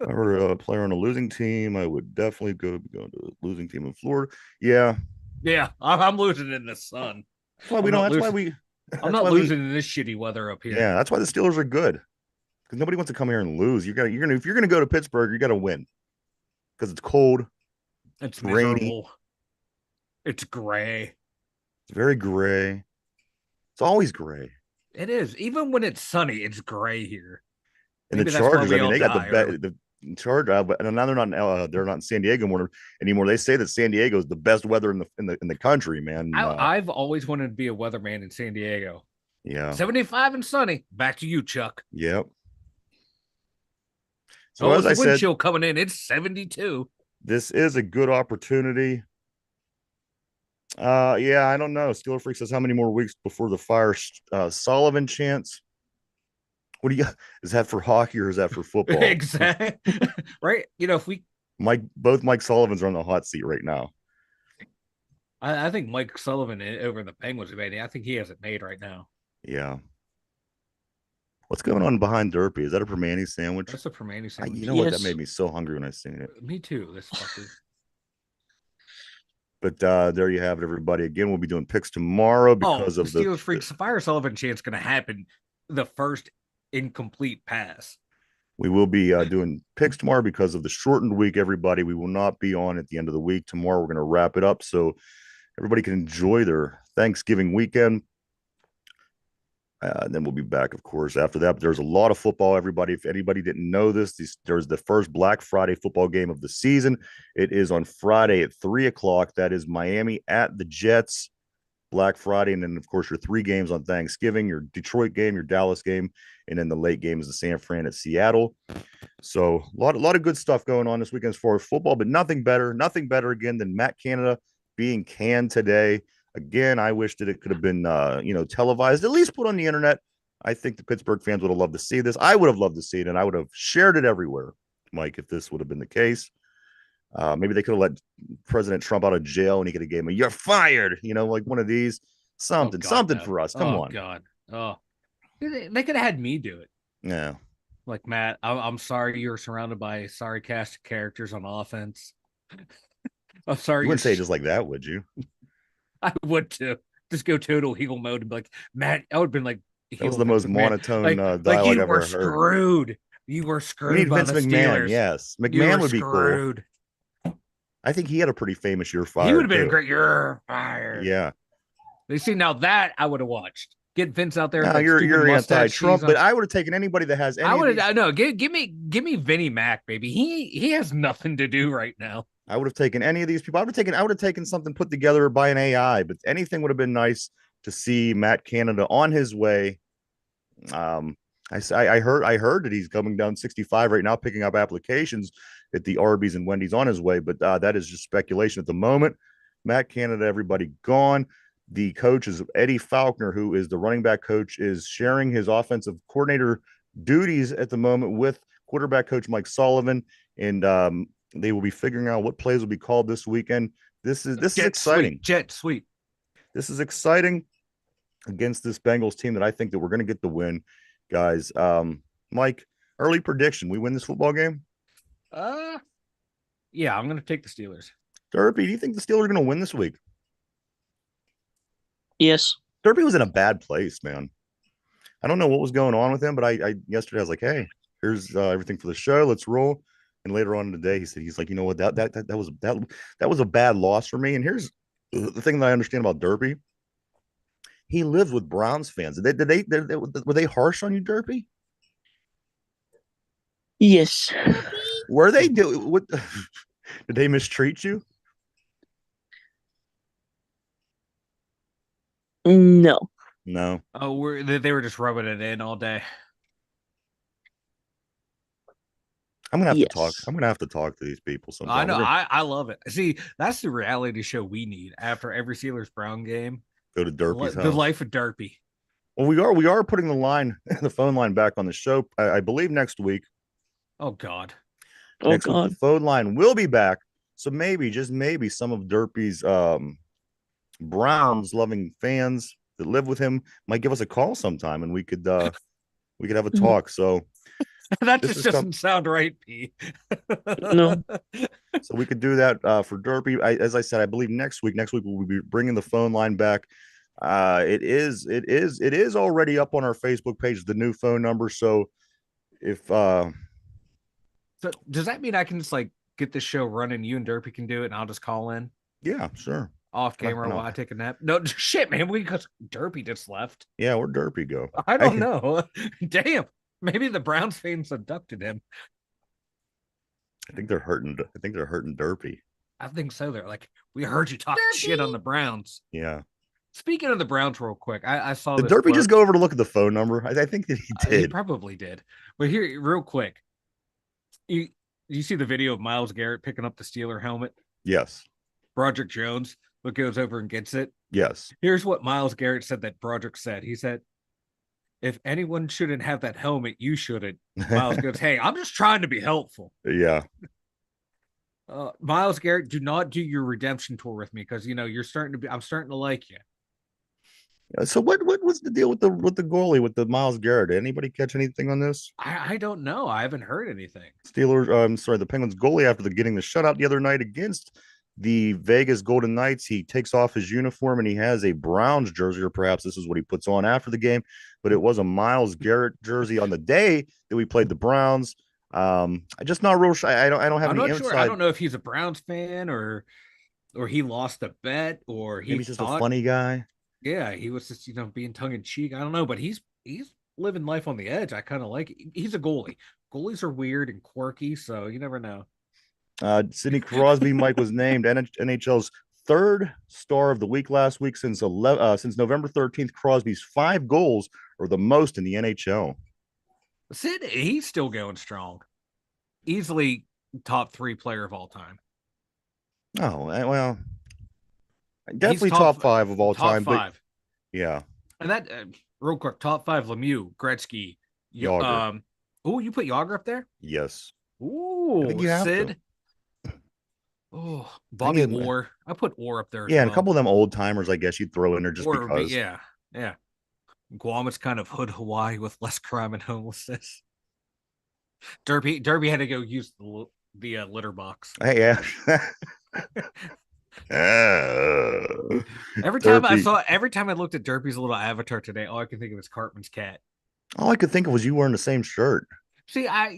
I were a player on a losing team, I would definitely go to a losing team in Florida. Yeah. Yeah, I'm losing in the sun. That's why we I'm don't. not That's why losing. we. I'm That's not why we. losing in this shitty weather up here. Yeah, that's why the Steelers are good because nobody wants to come here and lose. If you're gonna go to Pittsburgh, you got to win because it's cold, It's rainy, miserable. It's gray. it's very gray. It's always gray. It is. Even when it's sunny, it's gray here. And the Maybe that's why Chargers, I we mean, all they got die early. the charge, but now they're not in San Diego anymore. They say that San Diego is the best weather in the country, man. I've always wanted to be a weatherman in San Diego. Yeah, 75 and sunny. Back to you, Chuck. yep. So Oh, as it's I the wind said, chill coming in. It's 72. this is a good opportunity. Yeah, I don't know. Steeler Freak says how many more weeks before the fire Sullivan chance? What do you is that for hockey or is that for football? Exactly. Right. If we Both Mike Sullivans are on the hot seat right now. I think Mike Sullivan over the Penguins made it. I think he has it made right now. Yeah. What's going on behind Derpy? Is that a Permani sandwich? That's a Permani sandwich. You know what? That made me so hungry when I seen it. Me too. This fucker. But there you have it, everybody. Again, we'll be doing picks tomorrow because of the Steelers Freaks Fire Sullivan chance going to happen the first incomplete pass. We will be doing picks tomorrow because of the shortened week, everybody. We will not be on at the end of the week. Tomorrow, we're going to wrap it up so everybody can enjoy their Thanksgiving weekend. Then we'll be back, of course, after that. But there's a lot of football, everybody. If anybody didn't know this, there's the first Black Friday football game of the season. It is on Friday at 3:00. That is Miami at the Jets. Black Friday, and then of course your 3 games on Thanksgiving, your Detroit game, your Dallas game, and then the late game is the San Fran at Seattle. So a lot of good stuff going on this weekend as far as football, but nothing better again than Matt Canada being canned today. Again, I wish that it could have been televised, at least put on the internet. I think the Pittsburgh fans would have loved to see this. I would have loved to see it, and I would have shared it everywhere, Mike, if this would have been the case. Maybe they could have let President Trump out of jail and he could have gave him "You're fired," like one of these, something no. for us. Come on. God. Oh, they could have had me do it. Yeah. Like, Matt, I'm sorry you're surrounded by sorry cast characters on offense. I'm sorry. You wouldn't say it just like that, would you? I would too. Just go total heel mode and be like, Matt, I would have been like, that was the most monotone dialogue I've ever heard. You were screwed. We need by Vince the McMahon. Steelers. Yes, McMahon would be screwed. cool. I think he had a pretty famous "You're fired." He would have been a great "You're fired." Yeah. You see, now that I would have watched. Get Vince out there. Now you're anti-Trump, but I would have taken anybody that has any. I would have. No, give me Vinnie Mac, baby. He has nothing to do right now. I would have taken any of these people. I would have taken something put together by an AI, but anything would have been nice to see Matt Canada on his way. I heard that he's coming down 65 right now, picking up applications at the Arby's and Wendy's on his way, but that is just speculation at the moment. Matt Canada, everybody gone. The coach is Eddie Faulkner, who is the running back coach, is sharing his offensive coordinator duties at the moment with quarterback coach Mike Sullivan, and they will be figuring out what plays will be called this weekend. This is exciting. Jet sweep. This is exciting against this Bengals team that I think that we're going to get the win, guys. Mike, early prediction: we win this football game. Yeah, I'm going to take the Steelers. Derpy, do you think the Steelers are going to win this week? Yes. Derpy was in a bad place, man. I don't know what was going on with him, but I yesterday I was like, hey, here's everything for the show. Let's roll. And later on in the day, he's like, you know what, that was a bad loss for me. And here's the thing that I understand about Derpy. He lives with Browns fans. Were they harsh on you, Derpy? Yes. Were they what? Did they mistreat you? No. No. Oh, they were just rubbing it in all day. I'm gonna have to talk. I'm gonna have to talk to these people sometime. I know. I love it. See, that's the reality show we need after every Steelers Brown game. Go to Derpy's house. The life of Derpy. Well, we are putting the phone line back on the show. I believe next week. Oh God. Next week, the phone line will be back. So maybe, just maybe, some of Derpy's Browns loving fans that live with him might give us a call sometime, and we could have a talk. So that just doesn't sound right, P. No. So we could do that for Derpy. As I said, I believe next week we'll be bringing the phone line back. It is already up on our Facebook page, the new phone number. So if So does that mean I can just like get this show running? You and Derpy can do it, and I'll just call in yeah, sure. off I camera know. while I take a nap. No shit, man. Because Derpy just left. Yeah, where'd Derpy go? I don't know. Damn. Maybe the Browns fans abducted him. I think they're hurting. I think they're hurting Derpy. I think so. They're like, we heard you talking shit on the Browns. Yeah. Speaking of the Browns, real quick, I saw Did this. Derpy just go over to look at the phone number? I think that he He did. probably did. But here, real quick, you see the video of Myles Garrett picking up the Steeler helmet? Yes. Broderick Jones goes over and gets it. Yes. Here's what Myles Garrett said that Broderick said. He said, if anyone shouldn't have that helmet, you shouldn't. Myles goes, hey, I'm just trying to be helpful. Yeah. Myles Garrett, do not do your redemption tour with me because I'm starting to like you. So what was the deal with the goalie with the Myles Garrett? Did anybody catch anything on this? I don't know. I haven't heard anything. Steelers, I'm sorry, the Penguins goalie after getting the shutout the other night against the Vegas Golden Knights, he takes off his uniform and he has a Browns jersey, or perhaps this is what he puts on after the game, but it was a Myles Garrett jersey on the day that we played the Browns. I just not real sure. I don't have I'm any not inside. sure. I don't know if he's a Browns fan or he lost a bet or he Maybe he's just thought, a funny guy. yeah, he was just being tongue in cheek. I don't know, but he's living life on the edge. I kind of like it. He's a goalie. Goalies are weird and quirky, so you never know. Sidney Crosby, Mike, was named NHL's third star of the week last week since November 13th. Crosby's 5 goals are the most in the NHL. Sid, he's still going strong. Easily top 3 player of all time. Oh, well, definitely top 5 of all time. Top 5. But yeah. And that, real quick, top 5, Lemieux, Gretzky. Yager. Oh, you put Yager up there? Yes. Ooh, I think you have Sid. to. Oh, Bobby Orr. I put Orr up there. Yeah, and a couple of them old timers, I guess you'd throw in there just because. Yeah. Guam is kind of hood Hawaii with less crime and homelessness. Derby had to go use the litter box. Hey, yeah. Every time I looked at Derpy's little avatar today, all I can think of is Cartman's cat. All I could think of was you wearing the same shirt. See, I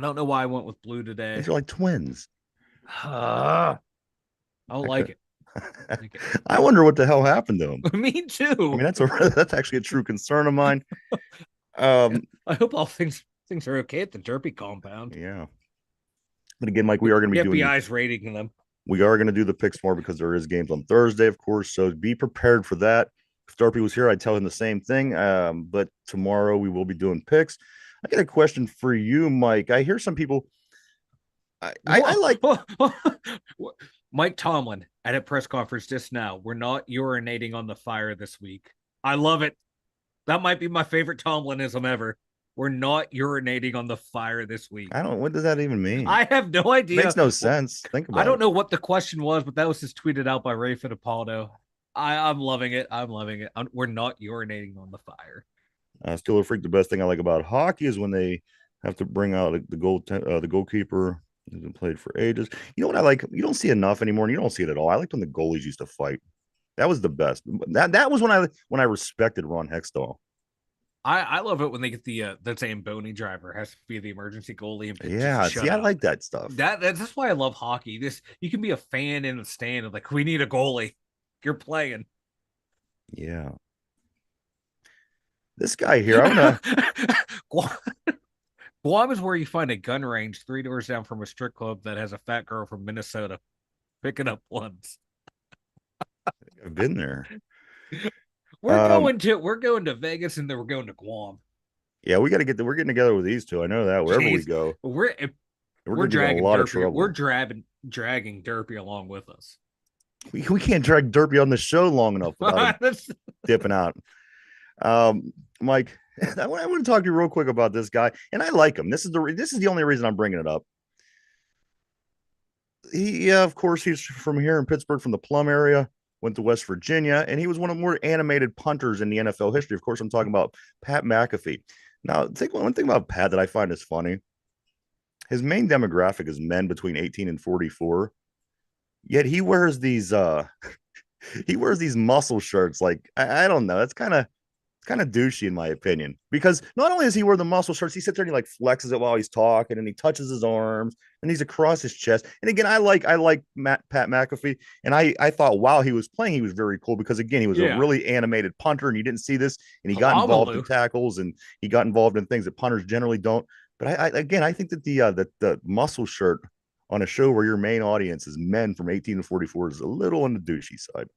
don't know why I went with blue today. These are like twins. I don't like it. I wonder what the hell happened to him. Me too. I mean, that's actually a true concern of mine. I hope all things are okay at the Derpy compound. Yeah. But again, Mike, we are going to be doing FBI's rating them. We are going to do the picks more because there is games on Thursday, of course. So be prepared for that. If Derpy was here, I'd tell him the same thing. But tomorrow we will be doing picks. I got a question for you, Mike. I hear some people. I like Mike Tomlin at a press conference just now. We're not urinating on the fire this week. I love it. That might be my favorite Tomlinism ever. We're not urinating on the fire this week. What does that even mean? I have no idea. It makes no sense. Think about it. I don't know what the question was, but that was just tweeted out by Ray Fittipaldo. I'm loving it. We're not urinating on the fire. Steeler Freak, the best thing I like about hockey is when they have to bring out the goalkeeper who's been played for ages. You know what I like? You don't see enough anymore, and you don't see it at all. I liked when the goalies used to fight. That was the best. That was when I respected Ron Hextall. I love it when they get the Zamboni driver has to be the emergency goalie. And yeah, see, I like that stuff. That's why I love hockey. You can be a fan in the stand of like, we need a goalie. You're playing. Yeah. This guy here, I'm gonna. Guam is where you find a gun range 3 doors down from a strip club that has a fat girl from Minnesota picking up ones. I've been there. We're going to Vegas and then we're going to Guam. Yeah, we're getting together with these two. I know that wherever we go, we're dragging a lot of trouble. We're dragging Derpy along with us. We can't drag Derpy on the show long enough without dipping out. Mike, I want to talk to you real quick about this guy, and I like him. This is the only reason I'm bringing it up. Of course, he's from here in Pittsburgh, from the Plum area. Went to West Virginia, and he was one of the more animated punters in the NFL history. Of course, I'm talking about Pat McAfee. Now, one thing about Pat that I find is funny. His main demographic is men between 18 and 44. Yet he wears these He wears these muscle shirts. Like I don't know. It's kind of douchey in my opinion, because not only does he wear the muscle shirts, he sits there and he like flexes it while he's talking, and he touches his arms and he's across his chest. And again, I like Pat McAfee, and I thought while he was playing, he was very cool because again, he was a Yeah. really animated punter, and you didn't see this, and he got involved in Palamalu. tackles, and he got involved in things that punters generally don't. But I think that the muscle shirt on a show where your main audience is men from 18 to 44 is a little on the douchey side.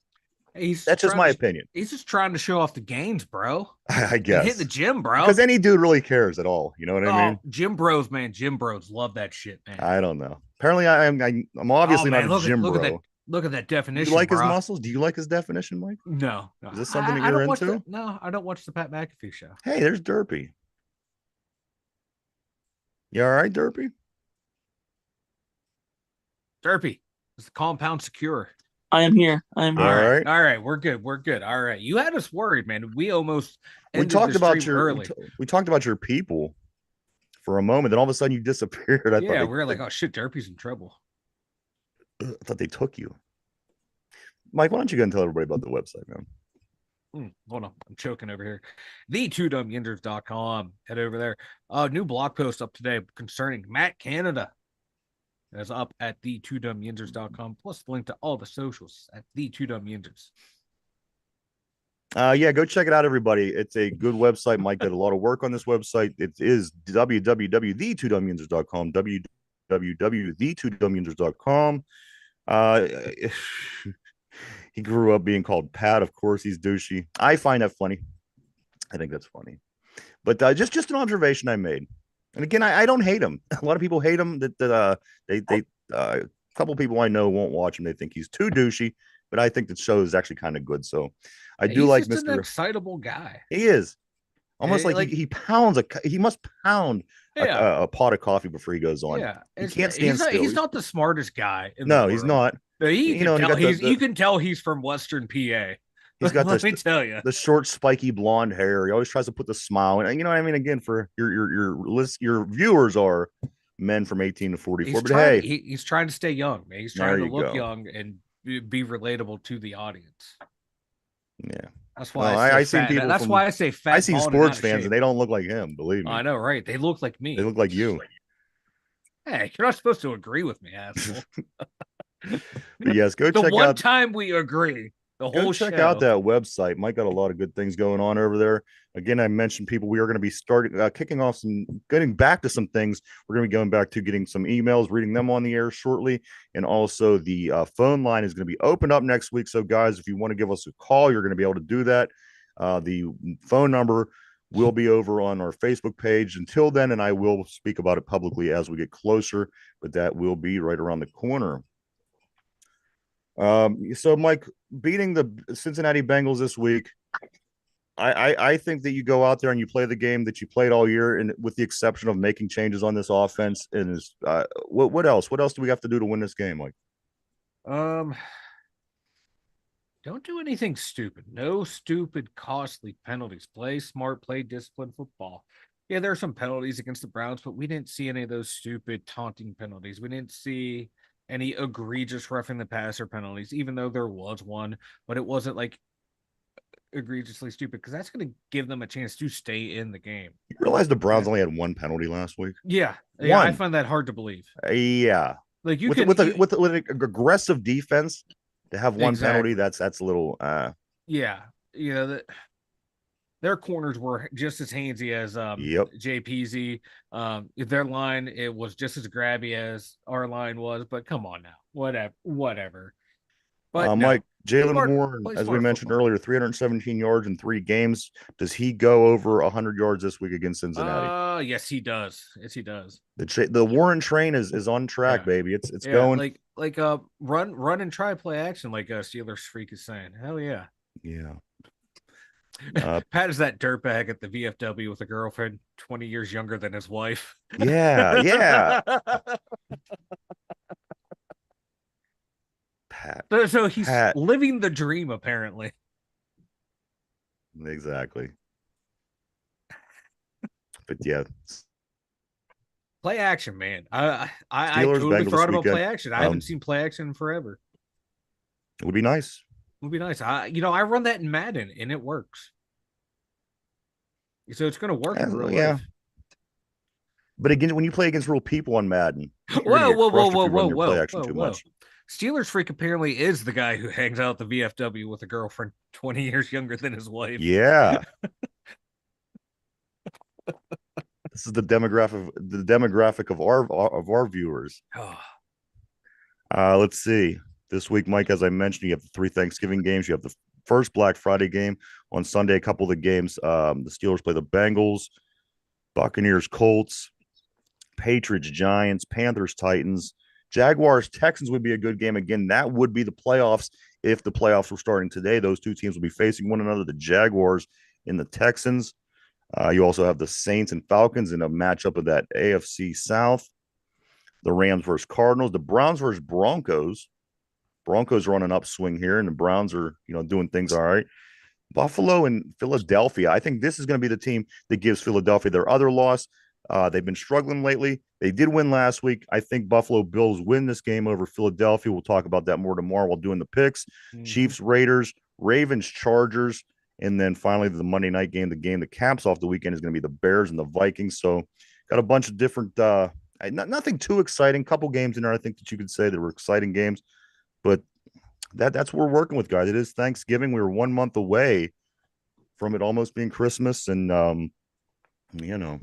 He's That's just trying my to opinion. he's just trying to show off the gains, bro. I And hit the guess gym, because bro. any dude really cares at all. You know what I Oh, mean? gym bros, man. Gym bros love that shit, man. I don't know. Apparently, I'm Oh obviously not man, a look at gym look at that bro. look at that You definition, like his bro. muscles? Do you like his definition, Mike? No, no. Is this something that I you're don't watch into? that. No, I don't watch the Pat McAfee show. Hey, there's Derpy. You all right, Derpy? Derpy, is the compound secure? I am here. I am You All here. all right, right? all right, we're good, we're good. All right, you had us worried, man. We almost We ended the talked about stream your early. we talked about your people for a moment, then all of a sudden you disappeared. Yeah, we were like, oh shit, Derpy's in trouble. I thought they took you. Mike, why don't you go and tell everybody about the website, man? Hold on, I'm choking over here. The2dumbyinjers.com. Head over there. New blog post up today concerning Matt Canada. That's up at the2dumbyinjers.com. Plus link to all the socials at the2dumbyinjers. Yeah, go check it out, everybody. It's a good website. Mike did a lot of work on this website. It is www.the2dumbyinjers.com. www.the2dumbyinjers.com. He grew up being called Pat. Of course, he's douchey. I find that funny. I think that's funny. But just an observation I made. And again, I don't hate him. A lot of people hate him. A couple of people I know won't watch him. They think he's too douchey. But I think the show is actually kind of good. So I do He's like just an Mr. excitable guy. He is almost like Like, he must pound yeah, a pot of coffee before he goes on. yeah. He can't stand still. He's not the smartest guy in the No, world. he's not. No, you You can know, and he tell got you can tell he's from Western PA. he's got Let me tell you. the short, spiky blonde hair. He always tries to put the smile, and you know what I mean. Again, for your viewers are men from 18 to 44. But hey, He's trying to stay young, man. He's there trying to you look go. young and be relatable to the audience. Yeah. That's why Well, I say I seen fat. people That's from why I say fat. I see bald, sports and fans, shape. and they don't look like him. Believe me, I know, right? They look like me. they look like you. Hey, you're not supposed to agree with me, asshole. But yes, go The check one out time we agree, the go whole check show. out that website. Mike got a lot of good things going on over there. Again, I mentioned people. We are going to be starting kicking off getting back to some things. We're going to be going back to getting some emails, reading them on the air shortly, and also the phone line is going to be opened up next week. So, guys, if you want to give us a call, you're going to be able to do that. The phone number will be over on our Facebook page until then, and I will speak about it publicly as we get closer. But that will be right around the corner. So Mike, beating the Cincinnati Bengals this week, I think that you go out there and you play the game that you played all year, and with the exception of making changes on this offense. And what else? What else do we have to do to win this game, Mike? Um, don't do anything stupid. No stupid, costly penalties. Play smart, play disciplined football. Yeah, there are some penalties against the Browns, but we didn't see any of those stupid taunting penalties. We didn't see any egregious roughing the passer penalties, even though there was one, but it wasn't like egregiously stupid because that's going to give them a chance to stay in the game. You realize the Browns only had one penalty last week? Yeah, One. I find that hard to believe. Yeah, Like with an aggressive defense to have one penalty, that's a little. Yeah, their corners were just as handsy as Yep. JPZ. Their line, it was just as grabby as our line was, but come on now. Whatever. But Mike, Jalen Smart- Warren, play as we smart mentioned football. earlier, 317 yards in 3 games. Does he go over 100 yards this week against Cincinnati? Yes, he does. Yes, he does. The Warren train is on track, Yeah. baby. It's going. Like run and try play action, like Steelers Freak is saying. Hell yeah. Yeah. Pat is that dirtbag at the VFW with a girlfriend 20 years younger than his wife. Yeah. Pat. So he's Pat. living the dream, apparently. Exactly. But yeah. Play action, man. I Steelers, totally Bengals forgot this about weekend. play action. I haven't seen play action in forever. It would be nice. Would be nice. I run that in Madden and it works. So it's gonna work in real Yeah, life. but again, when you play against real people on Madden, you're gonna Whoa, get whoa, whoa, crushed if whoa, you run whoa, your play whoa, action whoa, too whoa. much. Steelers Freak apparently is the guy who hangs out at the VFW with a girlfriend 20 years younger than his wife. Yeah, this is the demographic of our viewers. Oh, Let's see. This week, Mike, as I mentioned, you have the 3 Thanksgiving games. You have the first Black Friday game on Sunday. A couple of the games. The Steelers play the Bengals, Buccaneers, Colts, Patriots, Giants, Panthers, Titans, Jaguars, Texans would be a good game. Again, that would be the playoffs if the playoffs were starting today. Those two teams will be facing one another, the Jaguars and the Texans. You also have the Saints and Falcons in a matchup of that AFC South. The Rams versus Cardinals, the Browns versus Broncos. Broncos are on an upswing here, and the Browns are, doing things all right. Buffalo and Philadelphia. I think this is going to be the team that gives Philadelphia their other loss. They've been struggling lately. They did win last week. I think Buffalo Bills win this game over Philadelphia. We'll talk about that more tomorrow while doing the picks. Chiefs, Raiders, Ravens, Chargers, and then finally the Monday night game, the game that caps off the weekend is going to be the Bears and the Vikings. So got a bunch of different, nothing too exciting. Couple games in there, I think that you could say that were exciting games, but that's what we're working with, guys. It is Thanksgiving. We were 1 month away from it almost being Christmas, and you know,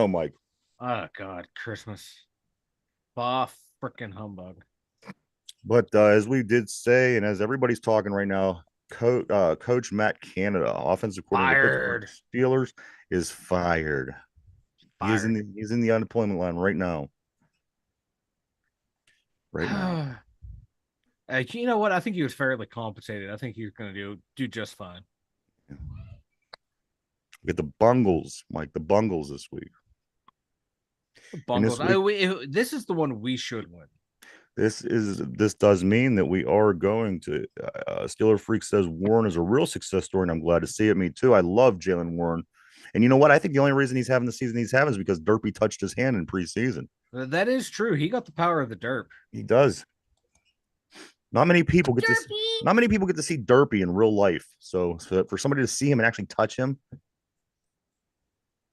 Mike. oh God, Christmas. Bah, freaking humbug. But as we did say, and as everybody's talking right now, Coach Matt Canada, offensive coordinator of the Pittsburgh Fired. Steelers, is fired. Fired. He's in the unemployment line right now. Right now. You know what? I think he was fairly compensated. I think he was going to do just fine. We get the Bungles, Mike. The Bungles this week. Bungles. This is the one we should win. This does mean that we are going to. Steeler Freak says Warren is a real success story, and I'm glad to see it. Me too. I love Jalen Warren, and you know what? I think the only reason he's having the season he's having is because Derpy touched his hand in preseason. That is true. He got the power of the derp. He does. Not many people get to see Derpy in real life. So for somebody to see him and actually touch him.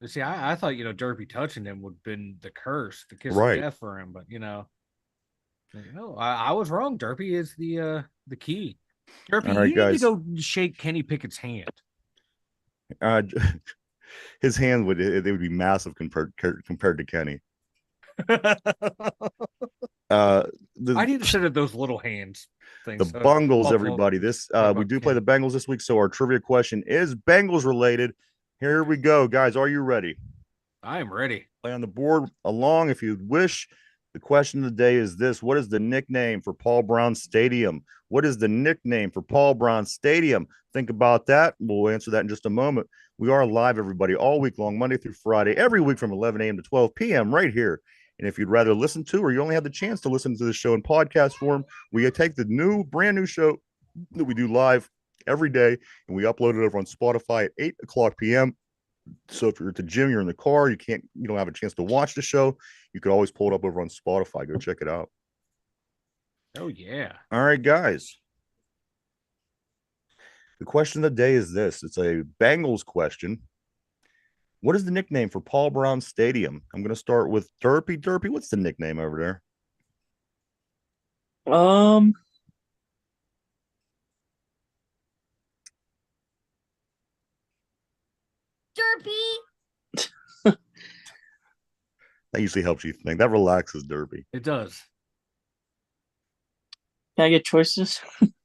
See, I thought Derpy touching him would have been the curse, the kiss Right. of death for him, but I was wrong. Derpy is the key. Derpy, All right, you guys. need to go shake Kenny Pickett's hand. His hand would be massive compared to Kenny. I need to set up those little hands things. The Bengals, everybody. We do play the Bengals this week, so our trivia question is Bengals related. Here we go, guys. Are you ready? I am ready. Play on the board along if you wish. The question of the day is this: what is the nickname for Paul Brown Stadium? What is the nickname for Paul Brown Stadium? Think about that. We'll answer that in just a moment. We are live, everybody, all week long, Monday through Friday, every week from 11 a.m. to 12 p.m. right here. And if you'd rather listen to, or you only have the chance to listen to the show in podcast form, we take the brand new show that we do live every day, and we upload it over on Spotify at 8 o'clock p.m. So if you're at the gym, you're in the car, you don't have a chance to watch the show, you could always pull it up over on Spotify. Go check it out. Oh, yeah. All right, guys. The question of the day is this. It's a Bengals question. What is the nickname for Paul Brown Stadium? I'm going to start with Derpy. Derpy, what's the nickname over there? Derpy. That usually helps you think. That relaxes Derpy. It does. Can I get choices?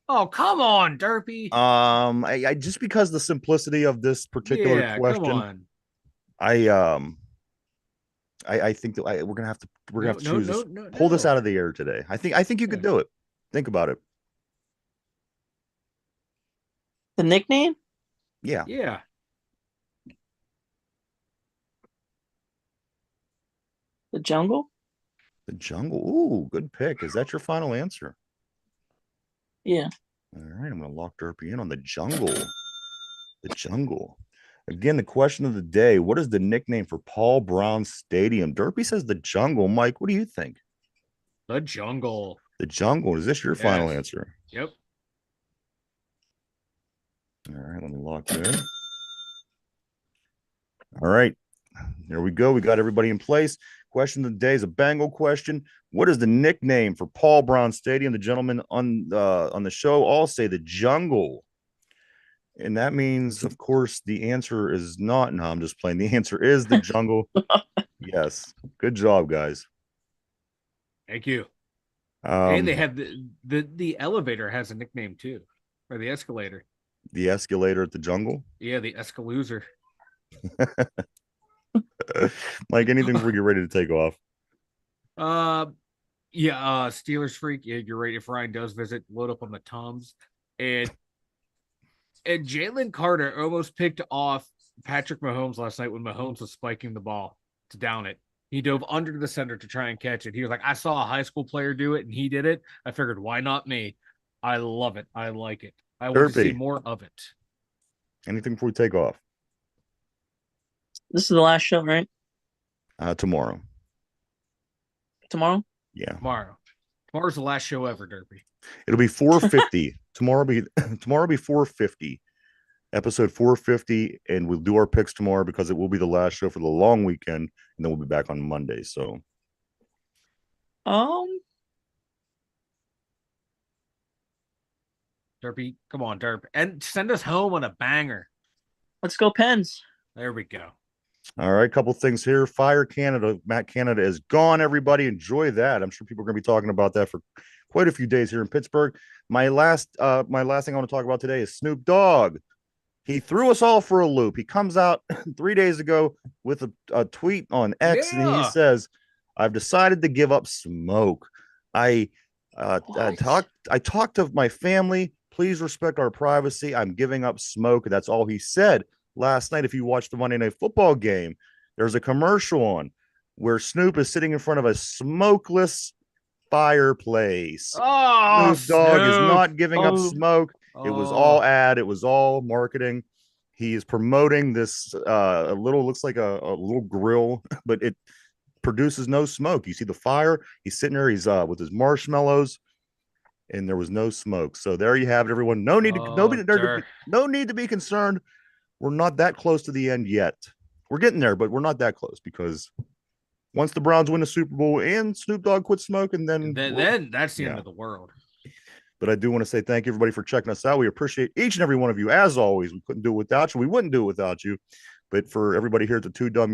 Oh, come on, Derpy. I just because the simplicity of this particular question, come on. I think that we're gonna have to choose this. No, Pull this out of the air today. I think you could do it. Think about it. The nickname? Yeah. Yeah. The jungle? The jungle. Ooh, good pick. Is that your final answer? Yeah. All right, I'm gonna lock Derpy in on the jungle. The jungle. Again, the question of the day: what is the nickname for Paul Brown Stadium? Derpy says the jungle. Mike, what do you think? The jungle. The jungle. Is this your final answer? Yep. All right, let me lock you in. All right, there we go. We got everybody in place. Question of the day is a Bengal question. What is the nickname for Paul Brown Stadium? The gentlemen on the show all say the Jungle. And that means, of course, the answer is not. No, I'm just playing. The answer is the Jungle. Yes. Good job, guys. Thank you. And they have the elevator has a nickname too, or the escalator. The escalator at the Jungle. Yeah, the Escalooser. Like anything before you're ready to take off. Yeah, Steelers freak. Yeah, you're right. If Ryan does visit, load up on the Tums. And Jalen Carter almost picked off Patrick Mahomes last night when Mahomes was spiking the ball to down it. He dove under the center to try and catch it. He was like, I saw a high school player do it, and he did it. I figured, why not me? I love it. I like it. I want to see more of it. Anything before we take off? This is the last show, right? Tomorrow. Tomorrow? Yeah. Tomorrow's the last show ever, Derpy. It'll be 450. tomorrow be 450. Episode 450, and we'll do our picks tomorrow because it will be the last show for the long weekend, and then we'll be back on Monday. So Derpy, come on, Derp. And send us home on a banger. Let's go Pens. There we go. All right, couple things here. Fire Canada. Matt Canada is gone, everybody. Enjoy that. I'm sure people are going to be talking about that for quite a few days here in Pittsburgh. My last thing I want to talk about today is Snoop Dogg. He threw us all for a loop. He comes out 3 days ago with a tweet on X, and he says, I've decided to give up smoke. I talked to my family. Please respect our privacy. I'm giving up smoke. That's all he said last night. If you watched the Monday Night Football game, there's a commercial on where Snoop is sitting in front of a smokeless fireplace. Oh, Snoop Dogg is not giving up smoke. It was all ad. It was all marketing. He is promoting this looks like a little grill, but it produces no smoke. You see the fire. He's sitting there. He's with his marshmallows, and there was no smoke. So there you have it, everyone. No need to be concerned. We're not that close to the end yet. We're getting there, but we're not that close because once the Browns win the Super Bowl and Snoop Dogg quit smoking, then that's the end of the world. But I do want to say thank you, everybody, for checking us out. We appreciate each and every one of you. As always, we couldn't do it without you. We wouldn't do it without you. But for everybody here at the Two Dumb